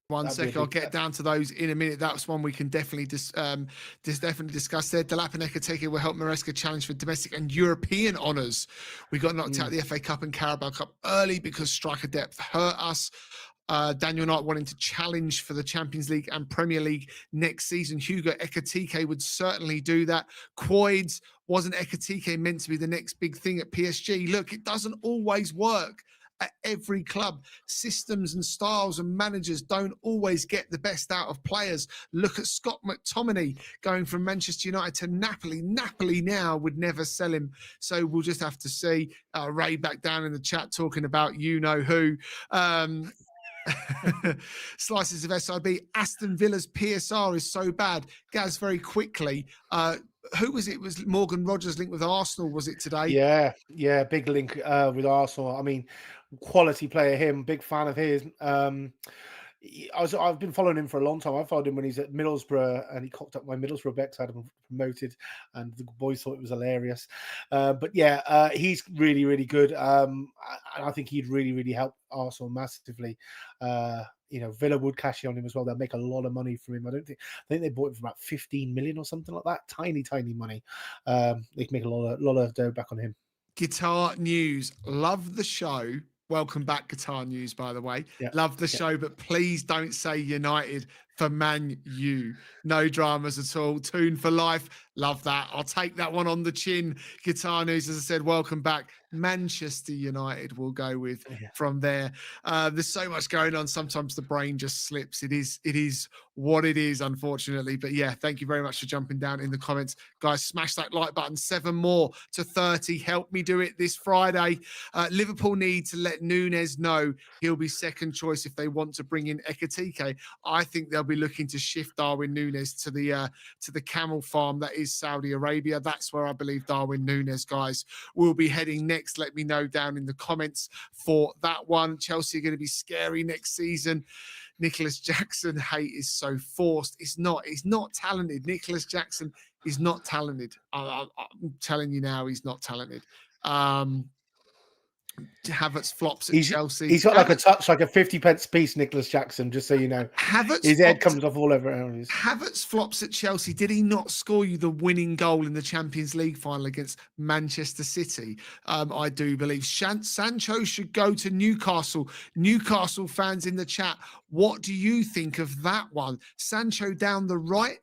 one second, I'll get down to those in a minute. That's one we can definitely definitely discuss there. Delap and Ekitike will help Maresca challenge for domestic and European honours. We got knocked out of the FA Cup and Carabao Cup early because striker depth hurt us. Daniel Knight wanting to challenge for the Champions League and Premier League next season. Hugo Ekitike would certainly do that. Quoids, wasn't Ekitike meant to be the next big thing at PSG? Look, it doesn't always work at every club. Systems and styles and managers don't always get the best out of players. Look at Scott McTominay going from Manchester United to Napoli. Napoli now would never sell him. So we'll just have to see. Ray back down in the chat talking about you know who. Slices of SIB. Aston Villa's PSR is so bad. Gaz, very quickly. Who was it? Was Morgan Rogers linked with Arsenal? Was it today? Yeah, big link with Arsenal. I mean, quality player. Him, big fan of his. I've been following him for a long time. I followed him when he's at Middlesbrough, and he cocked up my Middlesbrough Becks. I had him promoted, and the boys thought it was hilarious. But yeah, he's really, really good. And I think he'd really, really help Arsenal massively. Villa would cash in on him as well. They'll make a lot of money from him. I think they bought him for about 15 million or something like that. Tiny money. They can make a lot of dough back on him. Guitar News. Love the show. Welcome back, Guitar News, by the way. Yeah. Love the show, but please don't say United for Man U. No dramas at all. Tune for life. Love that. I'll take that one on the chin. Guitar News, as I said, welcome back. Manchester United we'll go with from there. There's so much going on. Sometimes the brain just slips. It is what it is, unfortunately. But yeah, thank you very much for jumping down in the comments. Guys, smash that like button. 7 more to 30. Help me do it this Friday. Liverpool need to let Núñez know he'll be second choice if they want to bring in Ekitike. I think they'll be looking to shift Darwin Núñez to the camel farm that is Saudi Arabia. That's where I believe Darwin Núñez, guys, will be heading next. Let me know down in the comments for that one. Chelsea are going to be scary next season. Nicholas Jackson hate is so forced. He's not talented. Nicholas Jackson is not talented. I'm telling you now, he's not talented. Havertz flops at Chelsea. He's got like a touch, like a 50 pence piece, Nicholas Jackson, just so you know. His head comes off all over areas. Havertz flops at Chelsea. Did he not score you the winning goal in the Champions League final against Manchester City? I do believe. Sancho should go to Newcastle. Newcastle fans in the chat, what do you think of that one? Sancho down the right,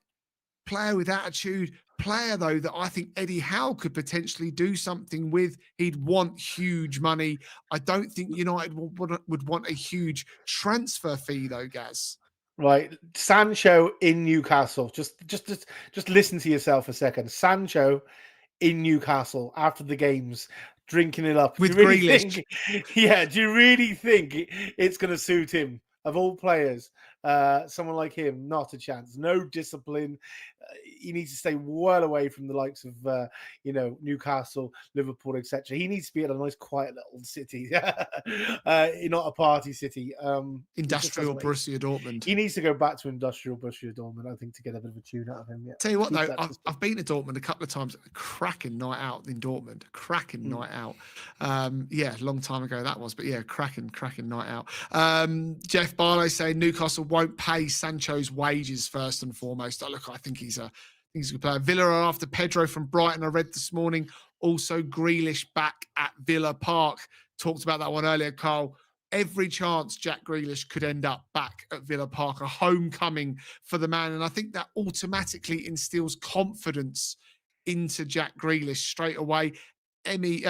player with attitude, player, though, that I think Eddie Howe could potentially do something with. He'd want huge money. I don't think United would want a huge transfer fee, though, Gaz. Right. Sancho in Newcastle. Just listen to yourself a second. Sancho in Newcastle after the games, drinking it up. With Grealish. Do you really think it's going to suit him? Of all players, someone like him, not a chance. No discipline. He needs to stay well away from the likes of, Newcastle, Liverpool, etc. He needs to be at a nice, quiet little city, not a party city. Industrial Borussia Dortmund. He needs to go back to industrial Borussia Dortmund, I think, to get a bit of a tune out of him. Yeah. Tell you what, though, I've been to Dortmund a couple of times. A cracking night out in Dortmund. Cracking night out. Long time ago that was, but yeah, cracking night out. Jeff Barlow saying Newcastle won't pay Sancho's wages first and foremost. Look, I think he's a good player. Villa are after Pedro from Brighton. I read this morning. Also, Grealish back at Villa Park. Talked about that one earlier, Carl. Every chance Jack Grealish could end up back at Villa Park, a homecoming for the man. And I think that automatically instills confidence into Jack Grealish straight away. Emery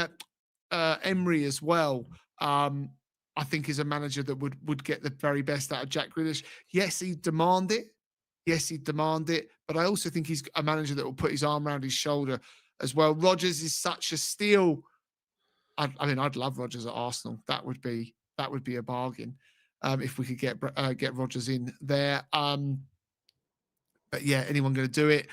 as well. I think is a manager that would get the very best out of Jack Grealish. Yes, he'd demand it, Yes, he'd demand it, but I also think he's a manager that will put his arm around his shoulder as well. Rodgers is such a steal. I mean, I'd love Rodgers at Arsenal. That would be a bargain if we could get Rodgers in there. But yeah, anyone going to do it?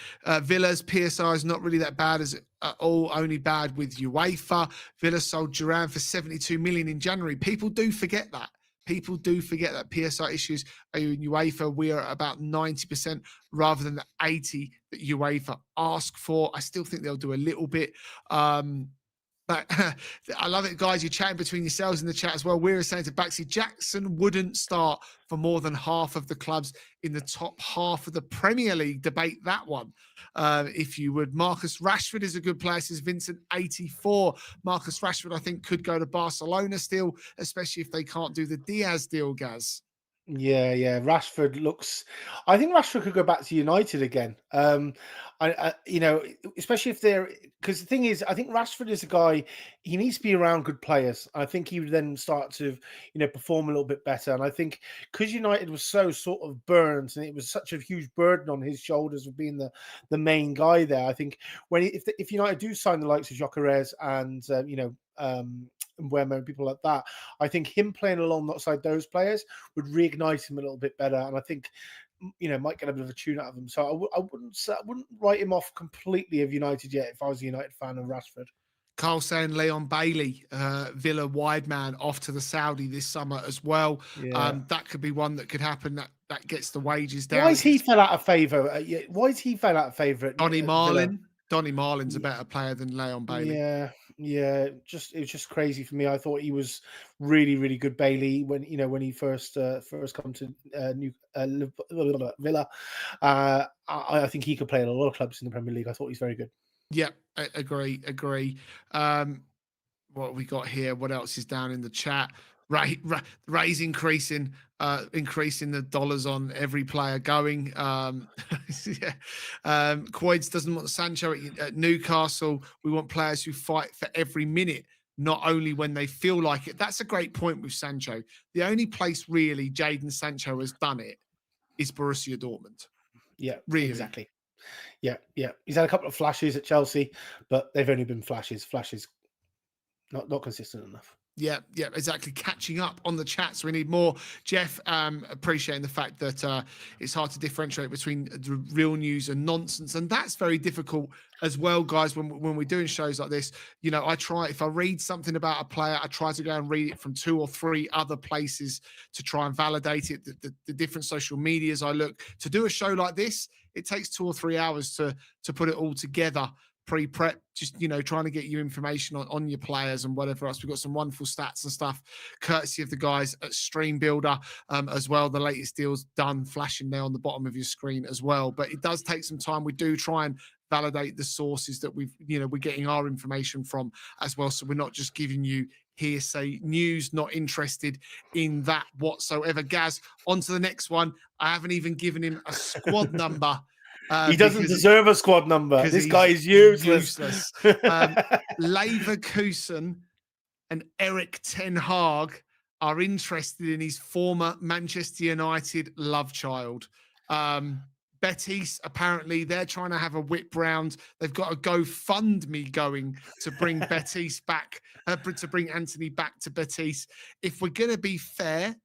Villa's PSR is not really that bad as all, only bad with UEFA. Villa sold Duran for 72 million in January. People do forget that. People do forget that PSR issues in UEFA, we are at about 90% rather than the 80 that UEFA ask for. I still think they'll do a little bit. But I love it, guys. You're chatting between yourselves in the chat as well. We're saying to Baxi, Jackson wouldn't start for more than half of the clubs in the top half of the Premier League. Debate that one, if you would. Marcus Rashford is a good player, says Vincent 84. Marcus Rashford, I think, could go to Barcelona still, especially if they can't do the Diaz deal, Gaz. Yeah. Rashford looks. I think Rashford could go back to United again. Especially if they're, because the thing is, I think Rashford is a guy. He needs to be around good players. I think he would then start to, perform a little bit better. And I think because United was so sort of burned, and it was such a huge burden on his shoulders of being the main guy there. I think if United do sign the likes of Gyökeres and Mbeumo and people like that, I think him playing alongside those players would reignite him a little bit better, and I think might get a bit of a tune out of him. So I wouldn't write him off completely of United yet if I was a United fan of Rashford. Carl saying Leon Bailey, Villa wide man, off to the Saudi this summer as well. Yeah. That could be one that could happen. That gets the wages down. Why is he fell out of favour? Why is he fell out of favour? Donny Marlin. Donny Marlin's a better player than Leon Bailey. Yeah. It was just crazy for me. I thought he was really, really good, Bailey, when he first come to Villa. I think he could play in a lot of clubs in the Premier League. I thought he's very good. Yeah, I agree. What have we got here? What else is down in the chat? Ray's increasing the dollars on every player going. Yeah. Quoids doesn't want Sancho at Newcastle. We want players who fight for every minute, not only when they feel like it. That's a great point with Sancho. The only place really Jadon Sancho has done it is Borussia Dortmund. Yeah, really. Exactly. Yeah. He's had a couple of flashes at Chelsea, but they've only been flashes. Not consistent enough. Yeah, exactly. Catching up on the chat, so we need more. Jeff, appreciating the fact that it's hard to differentiate between the real news and nonsense, and that's very difficult as well, guys. When we're doing shows like this, I try, if I read something about a player, I try to go and read it from 2 or 3 other places to try and validate it. The different social medias I look to do a show like this, it takes 2 or 3 hours to put it all together. Pre-prep, just trying to get you information on your players and whatever else. We've got some wonderful stats and stuff courtesy of the guys at Stream Builder as well. The latest deals done, flashing there on the bottom of your screen as well. But it does take some time. We do try and validate the sources that we're getting our information from as well. So we're not just giving you hearsay news, not interested in that whatsoever. Gaz, on to the next one. I haven't even given him a squad number. He doesn't deserve a squad number. This guy is useless. Leverkusen and Erik ten Hag are interested in his former Manchester United love child. Betis, apparently, they're trying to have a whip round. They've got a GoFundMe going to bring Betis back, to bring Antony back to Betis. If we're going to be fair,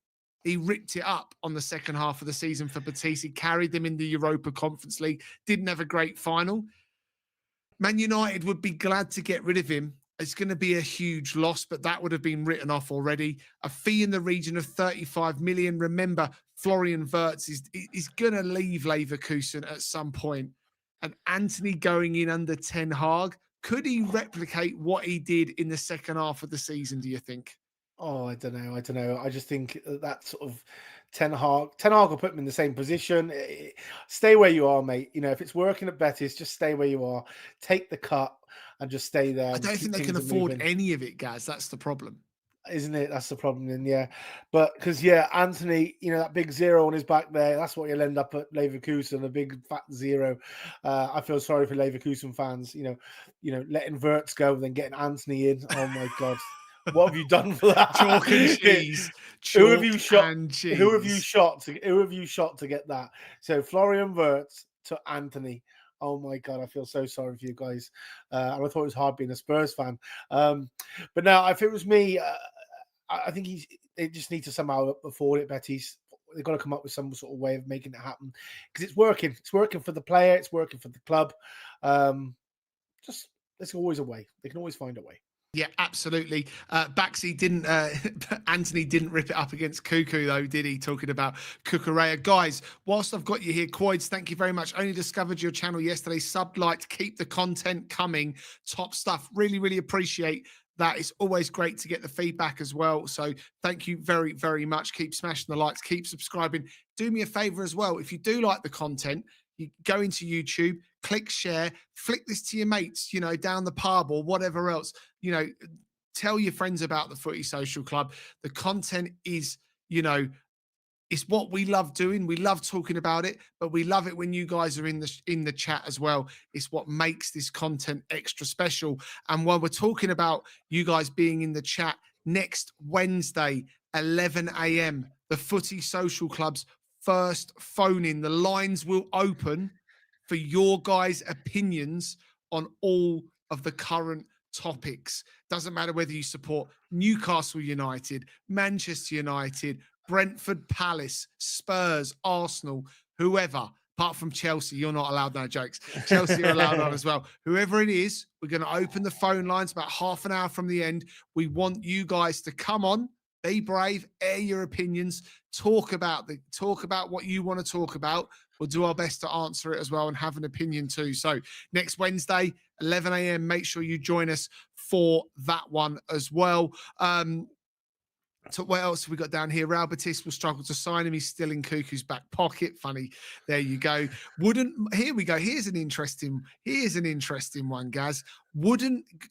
he ripped it up on the second half of the season for Betis. He carried them in the Europa Conference League. Didn't have a great final. Man United would be glad to get rid of him. It's going to be a huge loss, but that would have been written off already. A fee in the region of 35 million. Remember, Florian Wirtz is going to leave Leverkusen at some point. And Antony going in under Ten Hag, could he replicate what he did in the second half of the season, do you think? Oh, I don't know. I just think that sort of Ten Hag will put him in the same position. Stay where you are, mate. If it's working at Betis, just stay where you are. Take the cut and just stay there. I don't think they can afford any of it, Gaz. That's the problem. Isn't it? That's the problem then, yeah. But because, Antony, that big 0 on his back there, that's what you'll end up at Leverkusen, a big fat 0. I feel sorry for Leverkusen fans, letting Wirtz go and then getting Antony in. Oh, my God. What have you done for that? Chalk and cheese. Who have you Chalk shot? and Who have you cheese. shot to? Who have you shot to get that? So Florian Wirtz to Antony. Oh my god, I feel so sorry for you guys. And I thought it was hard being a Spurs fan. But now, if it was me, I think they just need to somehow afford it. Betty's they've got to come up with some sort of way of making it happen because it's working. It's working for the player. It's working for the club. Just there's always a way. They can always find a way. Yeah, absolutely. Baxi didn't, Anthony didn't rip it up against Cuckoo, though, did he? Talking about Cucurella. Guys, whilst I've got you here, Coids, thank you very much. Only discovered your channel yesterday. Subbed, liked, keep the content coming. Top stuff. Really, really appreciate that. It's always great to get the feedback as well. So thank you very, very much. Keep smashing the likes, keep subscribing. Do me a favor as well. If you do like the content, you go into YouTube, click share, flick this to your mates, down the pub or whatever else, tell your friends about the Footy Social Club. The content is, it's what we love doing. We love talking about it, but we love it when you guys are in the chat as well. It's what makes this content extra special. And while we're talking about you guys being in the chat, next Wednesday, 11 a.m., the Footy Social Club's first phone in. The lines will open for your guys' opinions on all of the current topics. Doesn't matter whether you support Newcastle United, Manchester United, Brentford Palace, Spurs, Arsenal, whoever, apart from Chelsea. You're not allowed, no jokes. Chelsea are allowed on as well. Whoever it is, we're going to open the phone lines about half an hour from the end. We want you guys to come on, be brave, air your opinions, talk about what you want to talk about. We'll do our best to answer it as well and have an opinion too. So next Wednesday, 11 a.m., make sure you join us for that one as well. So what else have we got down here? Real Betis will struggle to sign him. He's still in Cuckoo's back pocket. Funny. There you go. Here we go. Here's an interesting one, Gaz.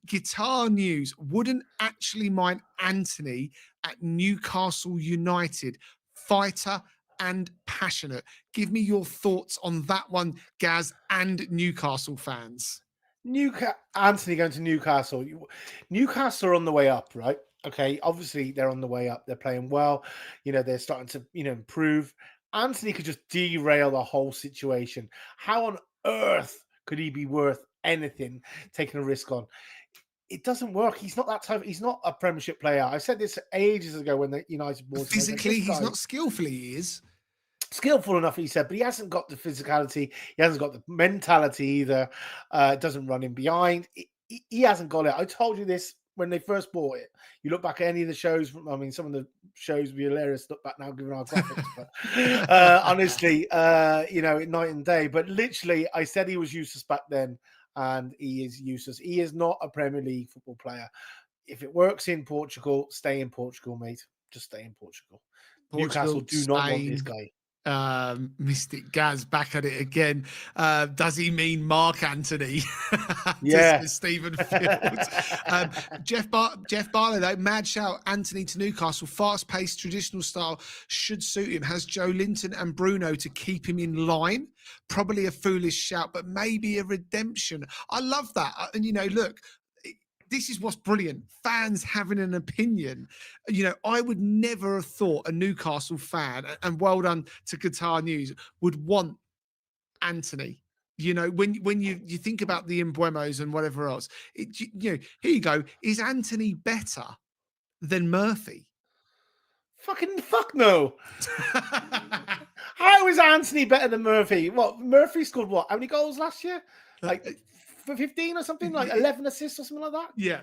Guitar News wouldn't actually mind Antony at Newcastle United. Fighter and passionate. Give me your thoughts on that one, Gaz, and Newcastle fans. Antony going to Newcastle. Newcastle are on the way up, right? Okay, obviously they're on the way up. They're playing well. They're starting to, improve. Antony could just derail the whole situation. How on earth could he be worth anything taking a risk on? It doesn't work. He's not that type. He's not a Premiership player. I said this ages ago when the United bought him. Physically, he's not skillfully. He is skillful enough, he said, but he hasn't got the physicality. He hasn't got the mentality either. Doesn't run in behind. He hasn't got it. I told you this when they first bought it. You look back at any of the shows. I mean, some of the shows would be hilarious. Look back now, given our graphics. But honestly, night and day. But literally, I said he was useless back then, and he is useless. He is not a Premier League football player. If it works in Portugal, stay in Portugal, mate. Just stay in Portugal. Newcastle do not want this guy. Mystic Gaz back at it again. Does he mean Mark Antony? Yeah. Stephen Fields. Jeff Barlow, though, mad shout. Antony to Newcastle. Fast-paced, traditional style should suit him. Has Joe Linton and Bruno to keep him in line. Probably a foolish shout, but maybe a redemption. I love that. And, look, this is what's brilliant. Fans having an opinion. I would never have thought a Newcastle fan, and well done to Guitar News, would want Antony. When you think about the Mbeuemos and whatever else, here you go. Is Antony better than Murphy? Fucking fuck no. How is Antony better than Murphy? What, Murphy scored what? How many goals last year? Like 15 or something, like 11 assists or something like that. Yeah.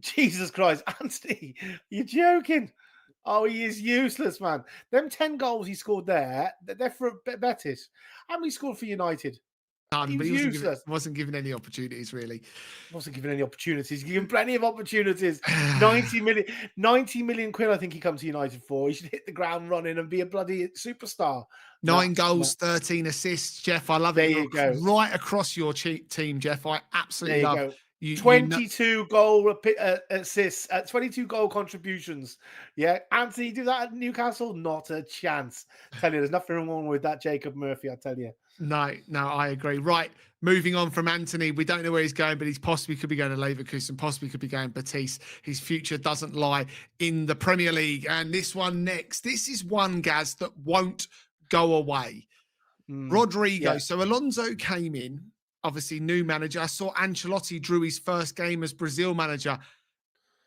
Jesus Christ, Antony, you're joking. Oh, he is useless, man. Them 10 goals he scored there, they're for Betis. How many scored for United? None, but he wasn't given any opportunities, really. Wasn't given any opportunities. Given plenty of opportunities. 90 million quid, I think he comes to United for. He should hit the ground running and be a bloody superstar. 9 goals, 13 assists, Jeff. I love it. There you go. Right across your team, Jeff. I absolutely love it. 22 goal assists, 22 goal contributions. Yeah, Antony do that at Newcastle? Not a chance. I tell you, there's nothing wrong with that Jacob Murphy, I tell you. No, I agree. Right, moving on from Antony, we don't know where he's going, but he's possibly could be going to Leverkusen, possibly could be going Betis. His future doesn't lie in the Premier League. And this one next, this is one, Gaz, that won't go away. Rodrygo. Yeah. So Alonso came in, obviously new manager. I saw Ancelotti drew his first game as Brazil manager.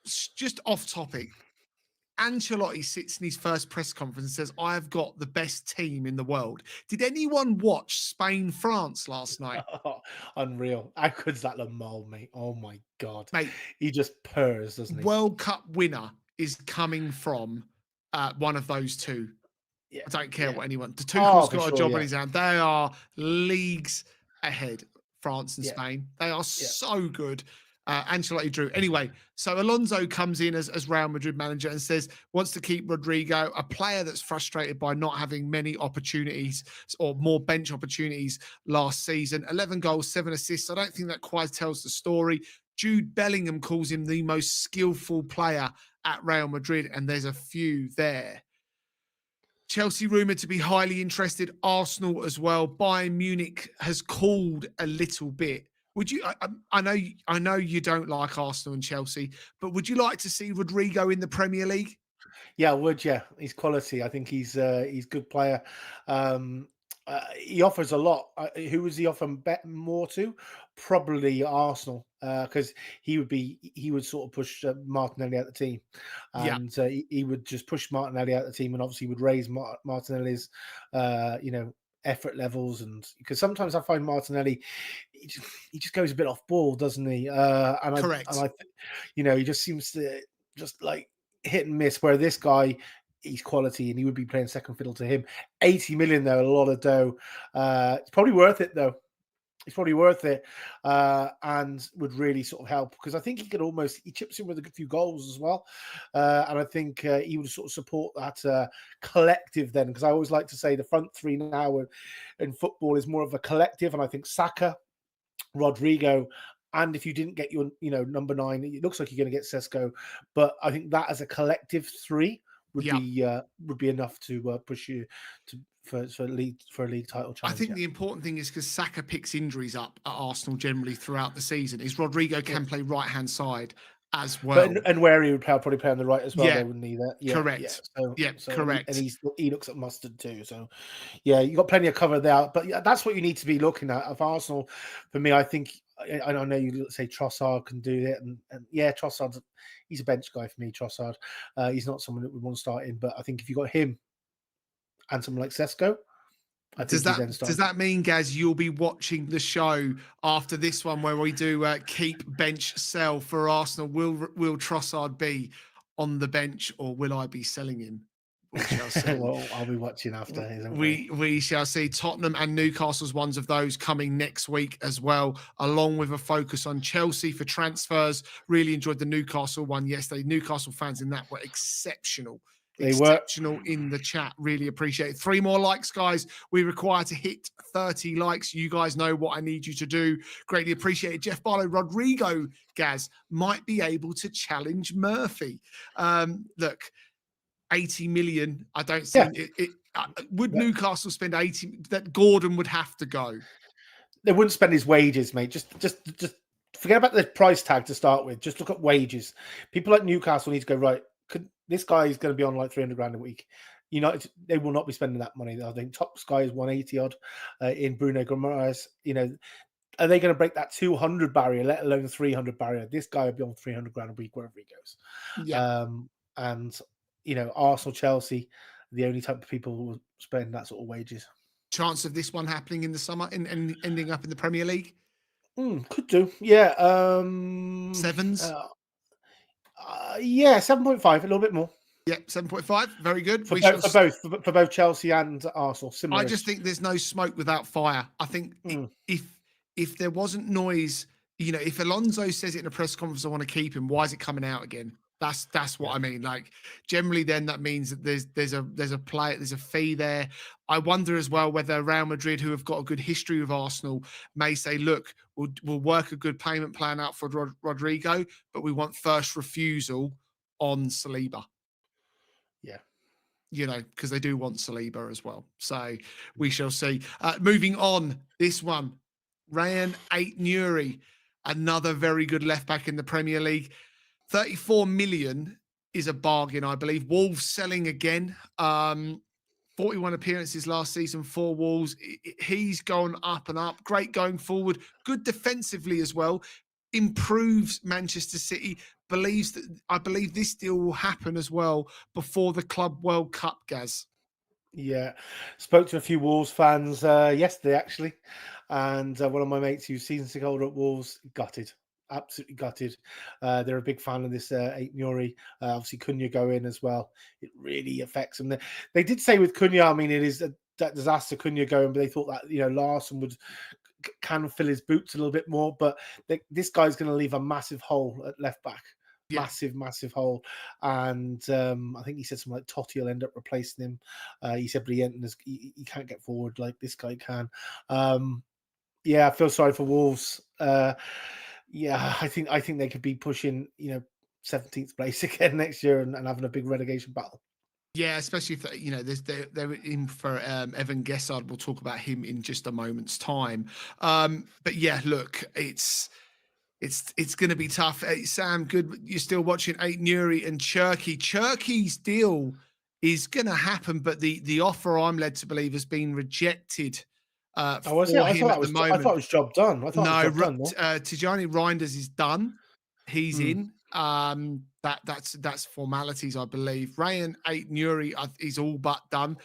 Just off topic, Ancelotti sits in his first press conference and says, I've got the best team in the world. Did anyone watch Spain-France last night? Oh, unreal. How good's that little mole, mate? Oh my God. Mate, he just purrs, doesn't he? World Cup winner is coming from one of those two. Yeah. I don't care what anyone. The Tuchel's got a job yeah. on his hand. They are leagues ahead, France and Spain. They are so good. Ancelotti drew. Anyway, so Alonso comes in as Real Madrid manager and says wants to keep Rodrygo, a player that's frustrated by not having many opportunities or more bench opportunities last season. 11 goals, 7 assists. I don't think that quite tells the story. Jude Bellingham calls him the most skillful player at Real Madrid, and there's a few there. Chelsea rumoured to be highly interested. Arsenal as well. Bayern Munich has called a little bit. Would you? I know you don't like Arsenal and Chelsea, but would you like to see Rodrygo in the Premier League? Yeah, I would. Yeah, he's quality. I think he's a good player. He offers a lot. Who was he offering more to? Probably Arsenal, because he would sort of push Martinelli out the team, and he would just push Martinelli out the team, and obviously would raise Martinelli's, effort levels. And because sometimes I find Martinelli, he just goes a bit off ball, doesn't he? Correct. I he just seems to just like hit and miss. Where this guy, he's quality, and he would be playing second fiddle to him. 80 million though, a lot of dough. It's probably worth it though. It's probably worth it, and would really sort of help, because I think he chips in with a few goals as well, and I think he would sort of support that collective then, because I always like to say the front three now in football is more of a collective, and I think Saka, Rodrygo, and if you didn't get your number 9, it looks like you're going to get Sesko, but I think that as a collective three would be enough to push you for a league title challenge. I think the important thing is because Saka picks injuries up at Arsenal generally throughout the season, is Rodrygo can play right hand side as well. But, and where he would probably play on the right as well, though, wouldn't he? Correct. So, correct. And he looks at mustard too. So, yeah, you got plenty of cover there. But that's what you need to be looking at of Arsenal. For me, I think, I know you say Trossard can do it, and Trossard, he's a bench guy for me. Trossard, he's not someone that would want to start in. But I think if you got him and someone like Sesko, does that mean, Gaz, you'll be watching the show after this one where we do keep, bench, sell for Arsenal? Will Trossard be on the bench, or will I be selling him? We shall see. Well, I'll be watching after. We shall see. Tottenham and Newcastle's ones of those coming next week as well, along with a focus on Chelsea for transfers. Really enjoyed the Newcastle one yesterday. Newcastle fans in that were exceptional. Exceptional in the chat. Really appreciate it. 3 more likes, guys. We require to hit 30 likes. You guys know what I need you to do. Greatly appreciate it. Jeff Barlow, Rodrygo, Gaz, might be able to challenge Murphy. Look, 80 million. I don't think it would Newcastle spend 80, that Gordon would have to go. They wouldn't spend his wages, mate. Just forget about the price tag to start with. Just look at wages. People like Newcastle need to go, right, this guy is going to be on like 300 grand a week. They will not be spending that money. I think top guy is 180 odd in Bruno Guimaraes. Are they going to break that 200 barrier, let alone the 300 barrier? This guy will be on 300 grand a week wherever he goes. Yeah. And Arsenal, Chelsea, the only type of people who will spend that sort of wages. Chance of this one happening in the summer and ending up in the Premier League? Could do. Yeah. Sevens? 7.5, a little bit more. Yeah, 7.5. Very good. For both Chelsea and Arsenal. Similar. I just think there's no smoke without fire. I think if there wasn't noise, if Alonso says it in a press conference, I want to keep him, why is it coming out again? That's what I mean. Like, generally, then that means that there's a fee there. I wonder as well whether Real Madrid, who have got a good history with Arsenal, may say, look, we'll work a good payment plan out for Rodrygo, but we want first refusal on Saliba. Yeah. Because they do want Saliba as well. So we shall see. Moving on, this one. Ait Nouri, another very good left back in the Premier League. 34 million is a bargain, I believe. Wolves selling again. 41 appearances last season for Wolves. He's gone up and up. Great going forward. Good defensively as well. Improves Manchester City. I believe this deal will happen as well before the Club World Cup, Gaz. Yeah, spoke to a few Wolves fans yesterday actually, and one of my mates who's season ticket holder at Wolves, gutted, absolutely gutted. They're a big fan of this Ait Nouri. Obviously, Cunha go in as well. It really affects them. They did say with Cunha, I mean, it is a disaster Cunha going, but they thought that Larson would can fill his boots a little bit more. But this guy's going to leave a massive hole at left back. Yeah. Massive hole, and I think he said something like Totti will end up replacing him. He said, but he can't get forward like this guy can. Yeah, I feel sorry for Wolves. Yeah, I think they could be pushing 17th place again next year and having a big relegation battle. Yeah, especially if they're in for Evann Guessand. We'll talk about him in just a moment's time. But yeah, look, it's going to be tough. Hey, Sam, good. You're still watching Ait Nouri and Gyökeres. Gyökeres' deal is going to happen, but the offer I'm led to believe has been rejected for him at the moment. I thought it was job done. Tijani Reinders is done. He's in. That's formalities, I believe. Ait Nouri is all but done.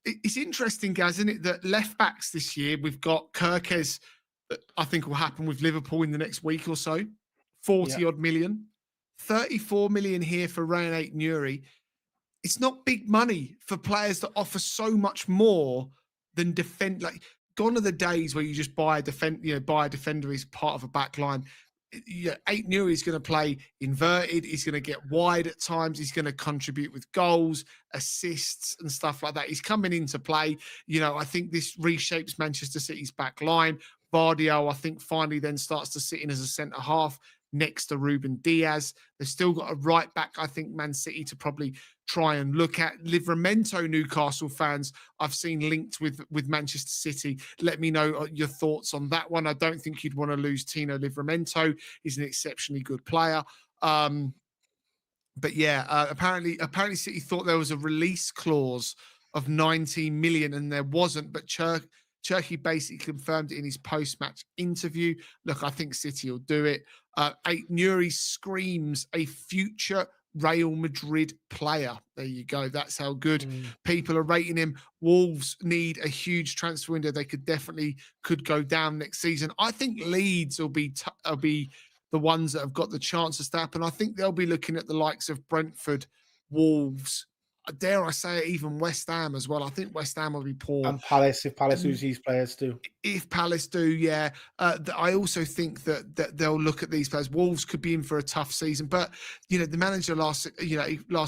It's interesting, Gaz, isn't it, that left backs this year, we've got Gyökeres, I think will happen with Liverpool in the next week or so. 40 odd million. 34 million here for Ait Nouri. It's not big money for players that offer so much more than defend. Like, gone are the days where you just buy a defender as part of a back line. Ait Nouri is going to play inverted. He's going to get wide at times. He's going to contribute with goals, assists, and stuff like that. He's coming into play. I think this reshapes Manchester City's back line. Vardio, I think, finally then starts to sit in as a centre half next to Ruben Diaz. They've still got a right back, I think, Man City to probably try and look at. Livramento, Newcastle fans, I've seen linked with Manchester City. Let me know your thoughts on that one. I don't think you'd want to lose Tino Livramento. He's an exceptionally good player. But yeah, apparently City thought there was a release clause of 19 million and there wasn't, but Gyökeres basically confirmed it in his post-match interview. Look, I think City will do it. Ait Nouri screams a future Real Madrid player. There you go. That's how good people are rating him. Wolves need a huge transfer window. They could go down next season. I think Leeds will be the ones that have got the chance to step, and I think they'll be looking at the likes of Brentford, Wolves, dare I say it, even West Ham as well. I think West Ham will be poor. And Palace, if Palace lose these players too. If Palace do, yeah. I also think that they'll look at these players. Wolves could be in for a tough season, but the manager last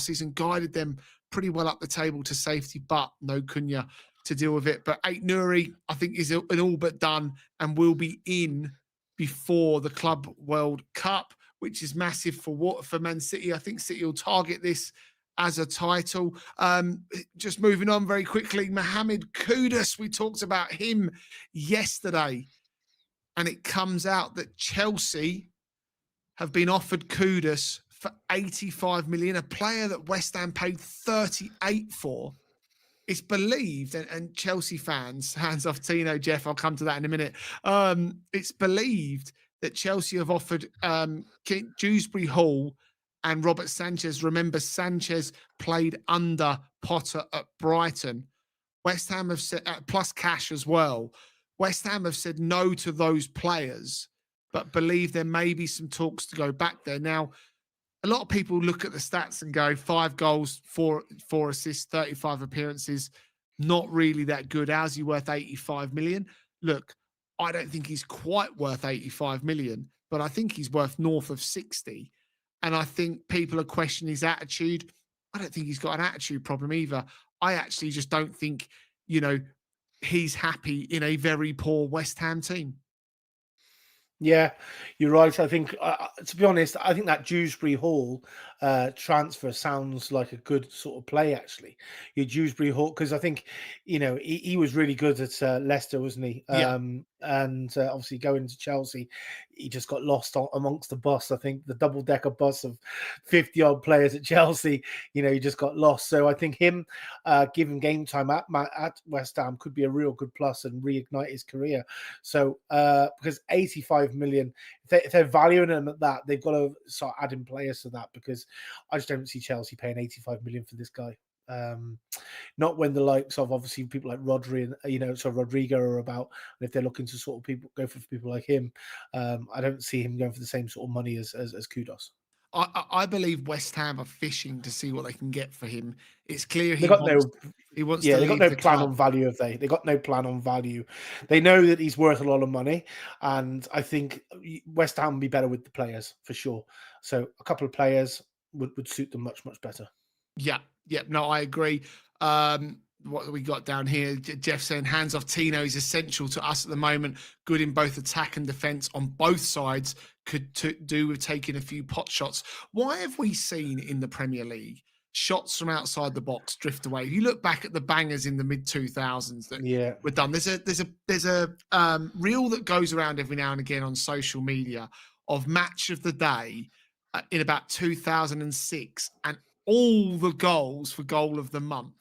season guided them pretty well up the table to safety, but no Cunha to deal with it. But Ait Nouri, I think, is an all but done and will be in before the Club World Cup, which is massive for Man City. I think City will target this as a title. Just moving on very quickly, Mohamed Kudus, we talked about him yesterday, and it comes out that Chelsea have been offered Kudus for 85 million, a player that West Ham paid 38 for. It's believed, and Chelsea fans, hands off Tino, Jeff, I'll come to that in a minute. It's believed that Chelsea have offered Dewsbury Hall and Robert Sanchez. Remember, Sanchez played under Potter at Brighton. West Ham have said, plus cash as well. West Ham have said no to those players, but believe there may be some talks to go back there. Now, a lot of people look at the stats and go 5 goals, 4 assists, 35 appearances. Not really that good. How's he worth 85 million? Look, I don't think he's quite worth 85 million, but I think he's worth north of 60. And I think people are questioning his attitude. I don't think he's got an attitude problem either. I actually just don't think, he's happy in a very poor West Ham team. Yeah, you're right. I think, to be honest, I think that Dewsbury Hall transfer sounds like a good sort of play, actually. Your Dewsbury Hall, because I think, he was really good at Leicester, wasn't he? Yeah. And obviously going to Chelsea, he just got lost amongst the bus. I think the double-decker bus of 50-odd players at Chelsea, he just got lost. So I think him given game time at West Ham could be a real good plus and reignite his career. So because 85 million, if they're valuing him at that, they've got to start adding players to that, because I just don't see Chelsea paying 85 million for this guy. Not when the likes of obviously people like Rodri and Rodrygo are about, and if they're looking to sort of go for people like him, I don't see him going for the same sort of money as Kudus. I believe West Ham are fishing to see what they can get for him. It's clear They got no, he wants yeah, to they got leave no the plan club. on value, have they? They got no plan on value. They know that he's worth a lot of money, and I think West Ham would be better with the players for sure. So a couple of players would suit them much, much better. Yeah, yeah, no, I agree. What have we got down here? Jeff saying hands off Tino is essential to us at the moment. Good in both attack and defence on both sides. Could do with taking a few pot shots. Why have we seen in the Premier League shots from outside the box drift away? If you look back at the bangers in the mid 2000s that Yeah, were done, there's a reel that goes around every now and again on social media of match of the day in about 2006, and all the goals for goal of the month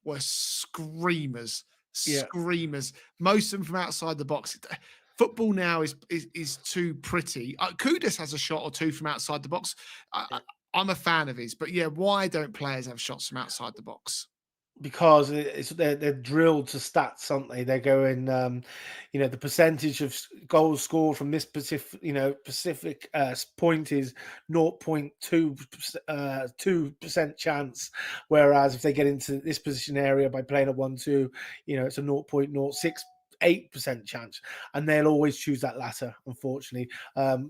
were screamers, yeah. screamers. Most of them from outside the box. Football now is too pretty. Kudus has a shot or two from outside the box. I'm a fan of his, but yeah, why don't players have shots from outside the box? Because they're drilled to stats, aren't they? They're going, the percentage of goals scored from this specific point is 0.2% chance, whereas if they get into this position area by playing a 1-2, it's a 0.06%. chance, and they'll always choose that latter. Unfortunately,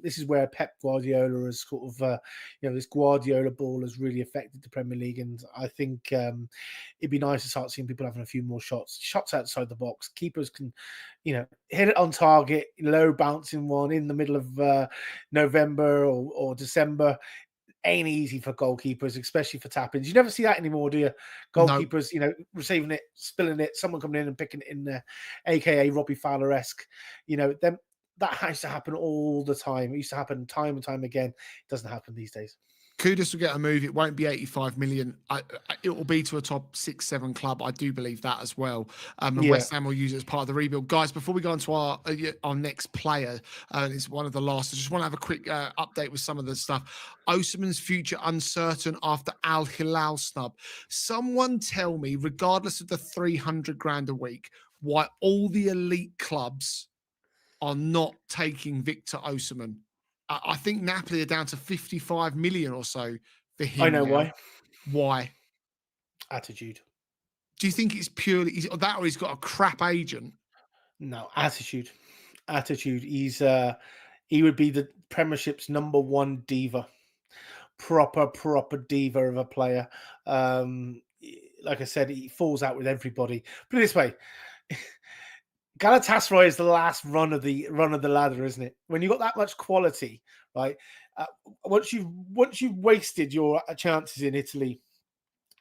this is where Pep Guardiola has sort of, this Guardiola ball has really affected the Premier League, and I think it'd be nice to start seeing people having a few more shots outside the box. Keepers can, hit it on target, low bouncing one in the middle of November or December. Ain't easy for goalkeepers, especially for tap-ins. You never see that anymore, do you? No. Goalkeepers, receiving it, spilling it, someone coming in and picking it in there, aka Robbie Fowler-esque. Them that used to happen all the time. It used to happen time and time again. It doesn't happen these days. Kudus will get a move. It won't be 85 million. It will be to a top 6-7 club. I do believe that as well. And Yeah. West Ham will use it as part of the rebuild. Guys, before we go on to our next player, it's one of the last. I just want to have a quick update with some of the stuff. Osimhen's future uncertain after Al Hilal snub. Someone tell me, regardless of the 300 grand a week, why all the elite clubs are not taking Victor Osimhen. I think Napoli are down to 55 million or so for him. I know now. why. Why? Attitude. Do you think it's purely that, or he's got a crap agent? No, attitude. Attitude. He would be the Premiership's number one diva. Proper diva of a player. Like I said, he falls out with everybody. Put it this way. Galatasaray is the last run of the ladder, isn't it? When you've got that much quality, right? Once you've wasted your chances in Italy,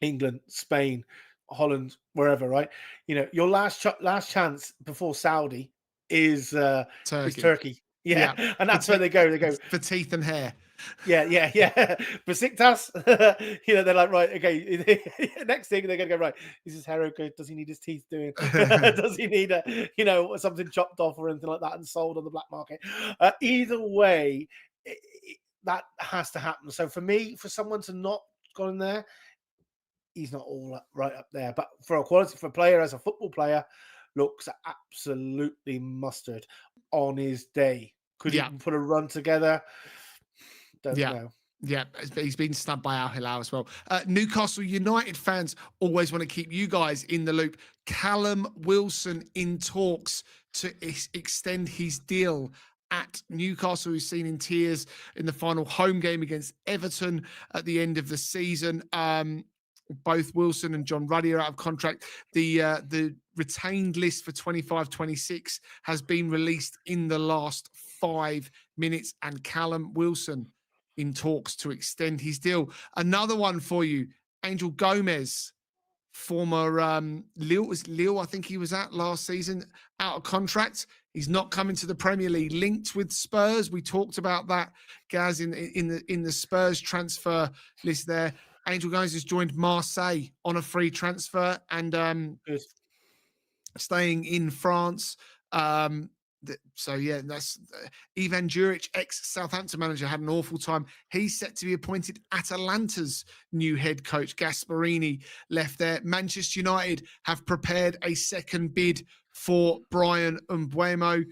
England, Spain, Holland, wherever, right? Your last chance before Saudi is Turkey. Yeah. And that's where they go. They go for teeth and hair. Yeah. Besiktas, they're like, right, okay. Next thing they're gonna go, right, is his hair okay? Does he need his teeth doing? Does he need something chopped off or anything like that and sold on the black market? Either way, that has to happen. So for me, for someone to not go in there, he's not all right up there. But for a player, as a football player, looks absolutely mustard on his day. Could he put a run together? Don't know. Yeah, he's been snubbed by Al Hilal as well. Newcastle United fans always want to keep you guys in the loop. Callum Wilson in talks to extend his deal at Newcastle, who's seen in tears in the final home game against Everton at the end of the season. Both Wilson and John Ruddy are out of contract. The retained list for 25-26 has been released in the last 5 minutes, and Callum Wilson in talks to extend his deal. Another one for you, Angel Gomez, former Lille, I think he was at last season, out of contract. He's not coming to the Premier League. Linked with Spurs, we talked about that, Gaz, in the Spurs transfer list there. Angel Gomez has joined Marseille on a free transfer and staying in France. So yeah, that's Evann, ex-Southampton manager, had an awful time. He's set to be appointed Atalanta's new head coach. Gasperini left there. Manchester United have prepared a second bid for Bryan Mbeumo.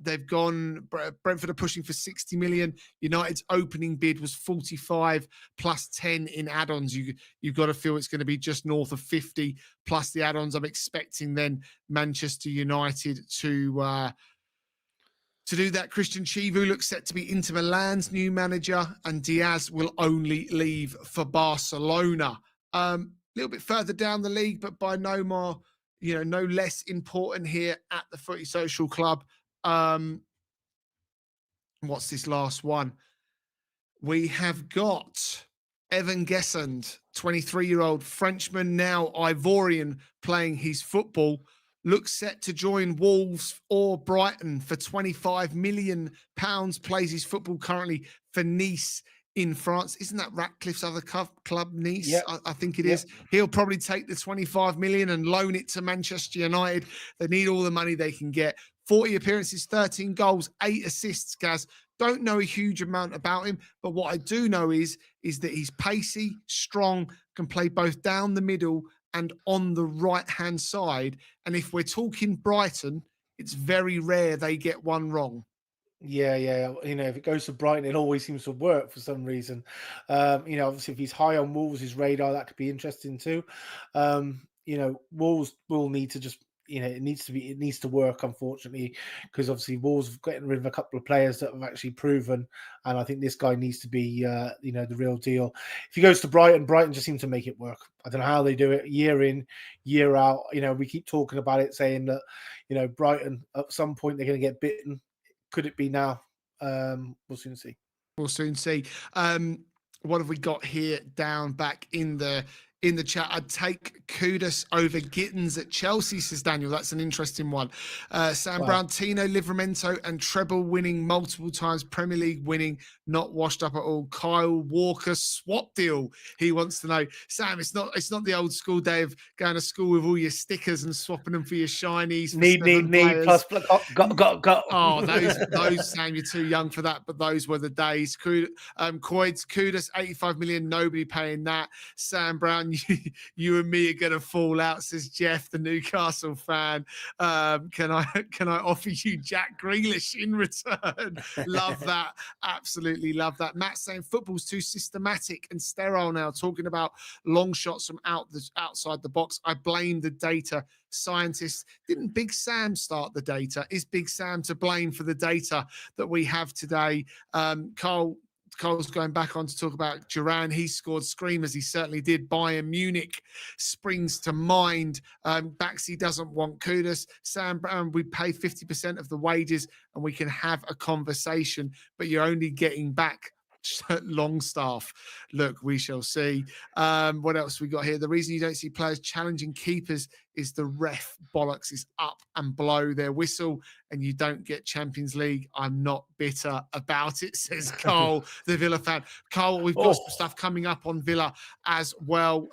They've gone, Brentford are pushing for 60 million. United's opening bid was 45 plus 10 in add-ons. You've got to feel it's going to be just north of 50 plus the add-ons. I'm expecting then Manchester United to do that. Christian Chivu looks set to be Inter Milan's new manager, and Diaz will only leave for Barcelona. A little bit further down the league, but by no less important here at the Footy Social Club. What's this last one? We have got Evann Guessand, 23-year-old Frenchman, now Ivorian, playing his football. Looks set to join Wolves or Brighton for £25 million. Plays his football currently for Nice in France. Isn't that Ratcliffe's other club, Nice? Yep. I think it is. He'll probably take the 25 million and loan it to Manchester United. They need all the money they can get. 40 appearances, 13 goals, 8 assists, Gaz. Don't know a huge amount about him, but what I do know is that he's pacey, strong, can play both down the middle and on the right-hand side. And if we're talking Brighton, it's very rare they get one wrong. Yeah. If it goes to Brighton, it always seems to work for some reason. Obviously, if he's high on Wolves' radar, that could be interesting too. Wolves will need to just, it needs to work, unfortunately, because obviously Wolves have gotten rid of a couple of players that have actually proven, and I think this guy needs to be, the real deal. If he goes to Brighton just seems to make it work. I don't know how they do it, year in, year out. We keep talking about it, saying that, Brighton at some point they're going to get bitten. Could it be now? We'll soon see. We'll soon see. What have we got here down back in the chat? I'd take Kudus over Gittins at Chelsea, says Daniel. That's an interesting one. Sam Brown, Tino Livramento, and treble winning multiple times, Premier League winning, not washed up at all. Kyle Walker swap deal. He wants to know. Sam, it's not the old school day of going to school with all your stickers and swapping them for your shinies. Need plus got. Oh, those Sam, you're too young for that, but those were the days. Kudus, 85 million, nobody paying that. Sam Brown, you and me are going to fall out, says Jeff, the Newcastle fan. Can I offer you Jack Grealish in return? Love that. Absolutely love that. Matt saying football's too systematic and sterile now, talking about long shots from outside the box. I blame the data scientists. Didn't Big Sam start the data? Is Big Sam to blame for the data that we have today? Carl's going back on to talk about Duran. He scored screamers. He certainly did. Bayern Munich springs to mind. Baxi doesn't want Kudus. Sam Brown, we pay 50% of the wages and we can have a conversation, but you're only getting back Longstaff. Look, we shall see. What else we got here? The reason you don't see players challenging keepers is the ref bollocks is up and blow their whistle and you don't get Champions League. I'm not bitter about it, says Carl, the Villa fan. Carl, we've got some stuff coming up on Villa as well,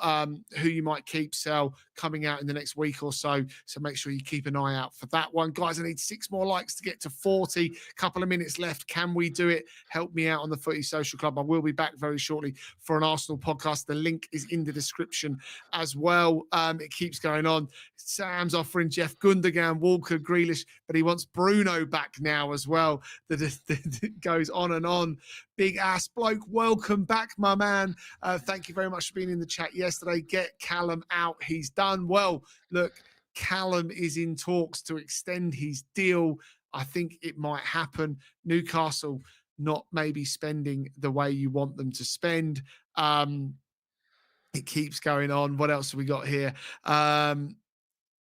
who you might keep, sell, coming out in the next week or so. So make sure you keep an eye out for that one. Guys, I need 6 more likes to get to 40. Couple of minutes left. Can we do it? Help me out on the Footy Social Club. I will be back very shortly for an Arsenal podcast. The link is in the description as well. It keeps going on. Sam's offering Jeff Gundogan, Walker, Grealish, but he wants Bruno back now as well. That goes on and on. Big ass bloke, welcome back, my man. Thank you very much for being in the chat yesterday. Get Callum out. He's done well. Look, Callum is in talks to extend his deal. I think it might happen. Newcastle not maybe spending the way you want them to spend. It keeps going on. What else have we got here?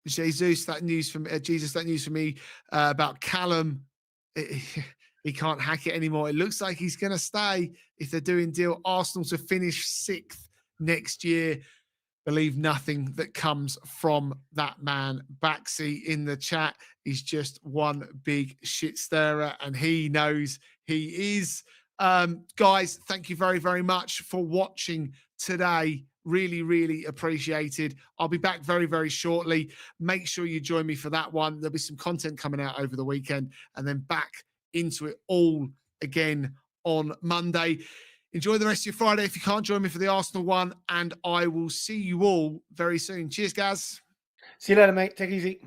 Jesus, that news from me about Callum. he can't hack it anymore. It looks like he's going to stay if they're doing deal. Arsenal to finish 6th next year. Believe nothing that comes from that man. Baxi in the chat is just one big shit stirrer, and he knows he is. Guys, thank you very, very much for watching today. Really, really appreciated. I'll be back very, very shortly. Make sure you join me for that one. There'll be some content coming out over the weekend, and then back into it all again on Monday. Enjoy the rest of your Friday if you can't join me for the Arsenal one, and I will see you all very soon. Cheers, guys. See you later, mate. Take it easy.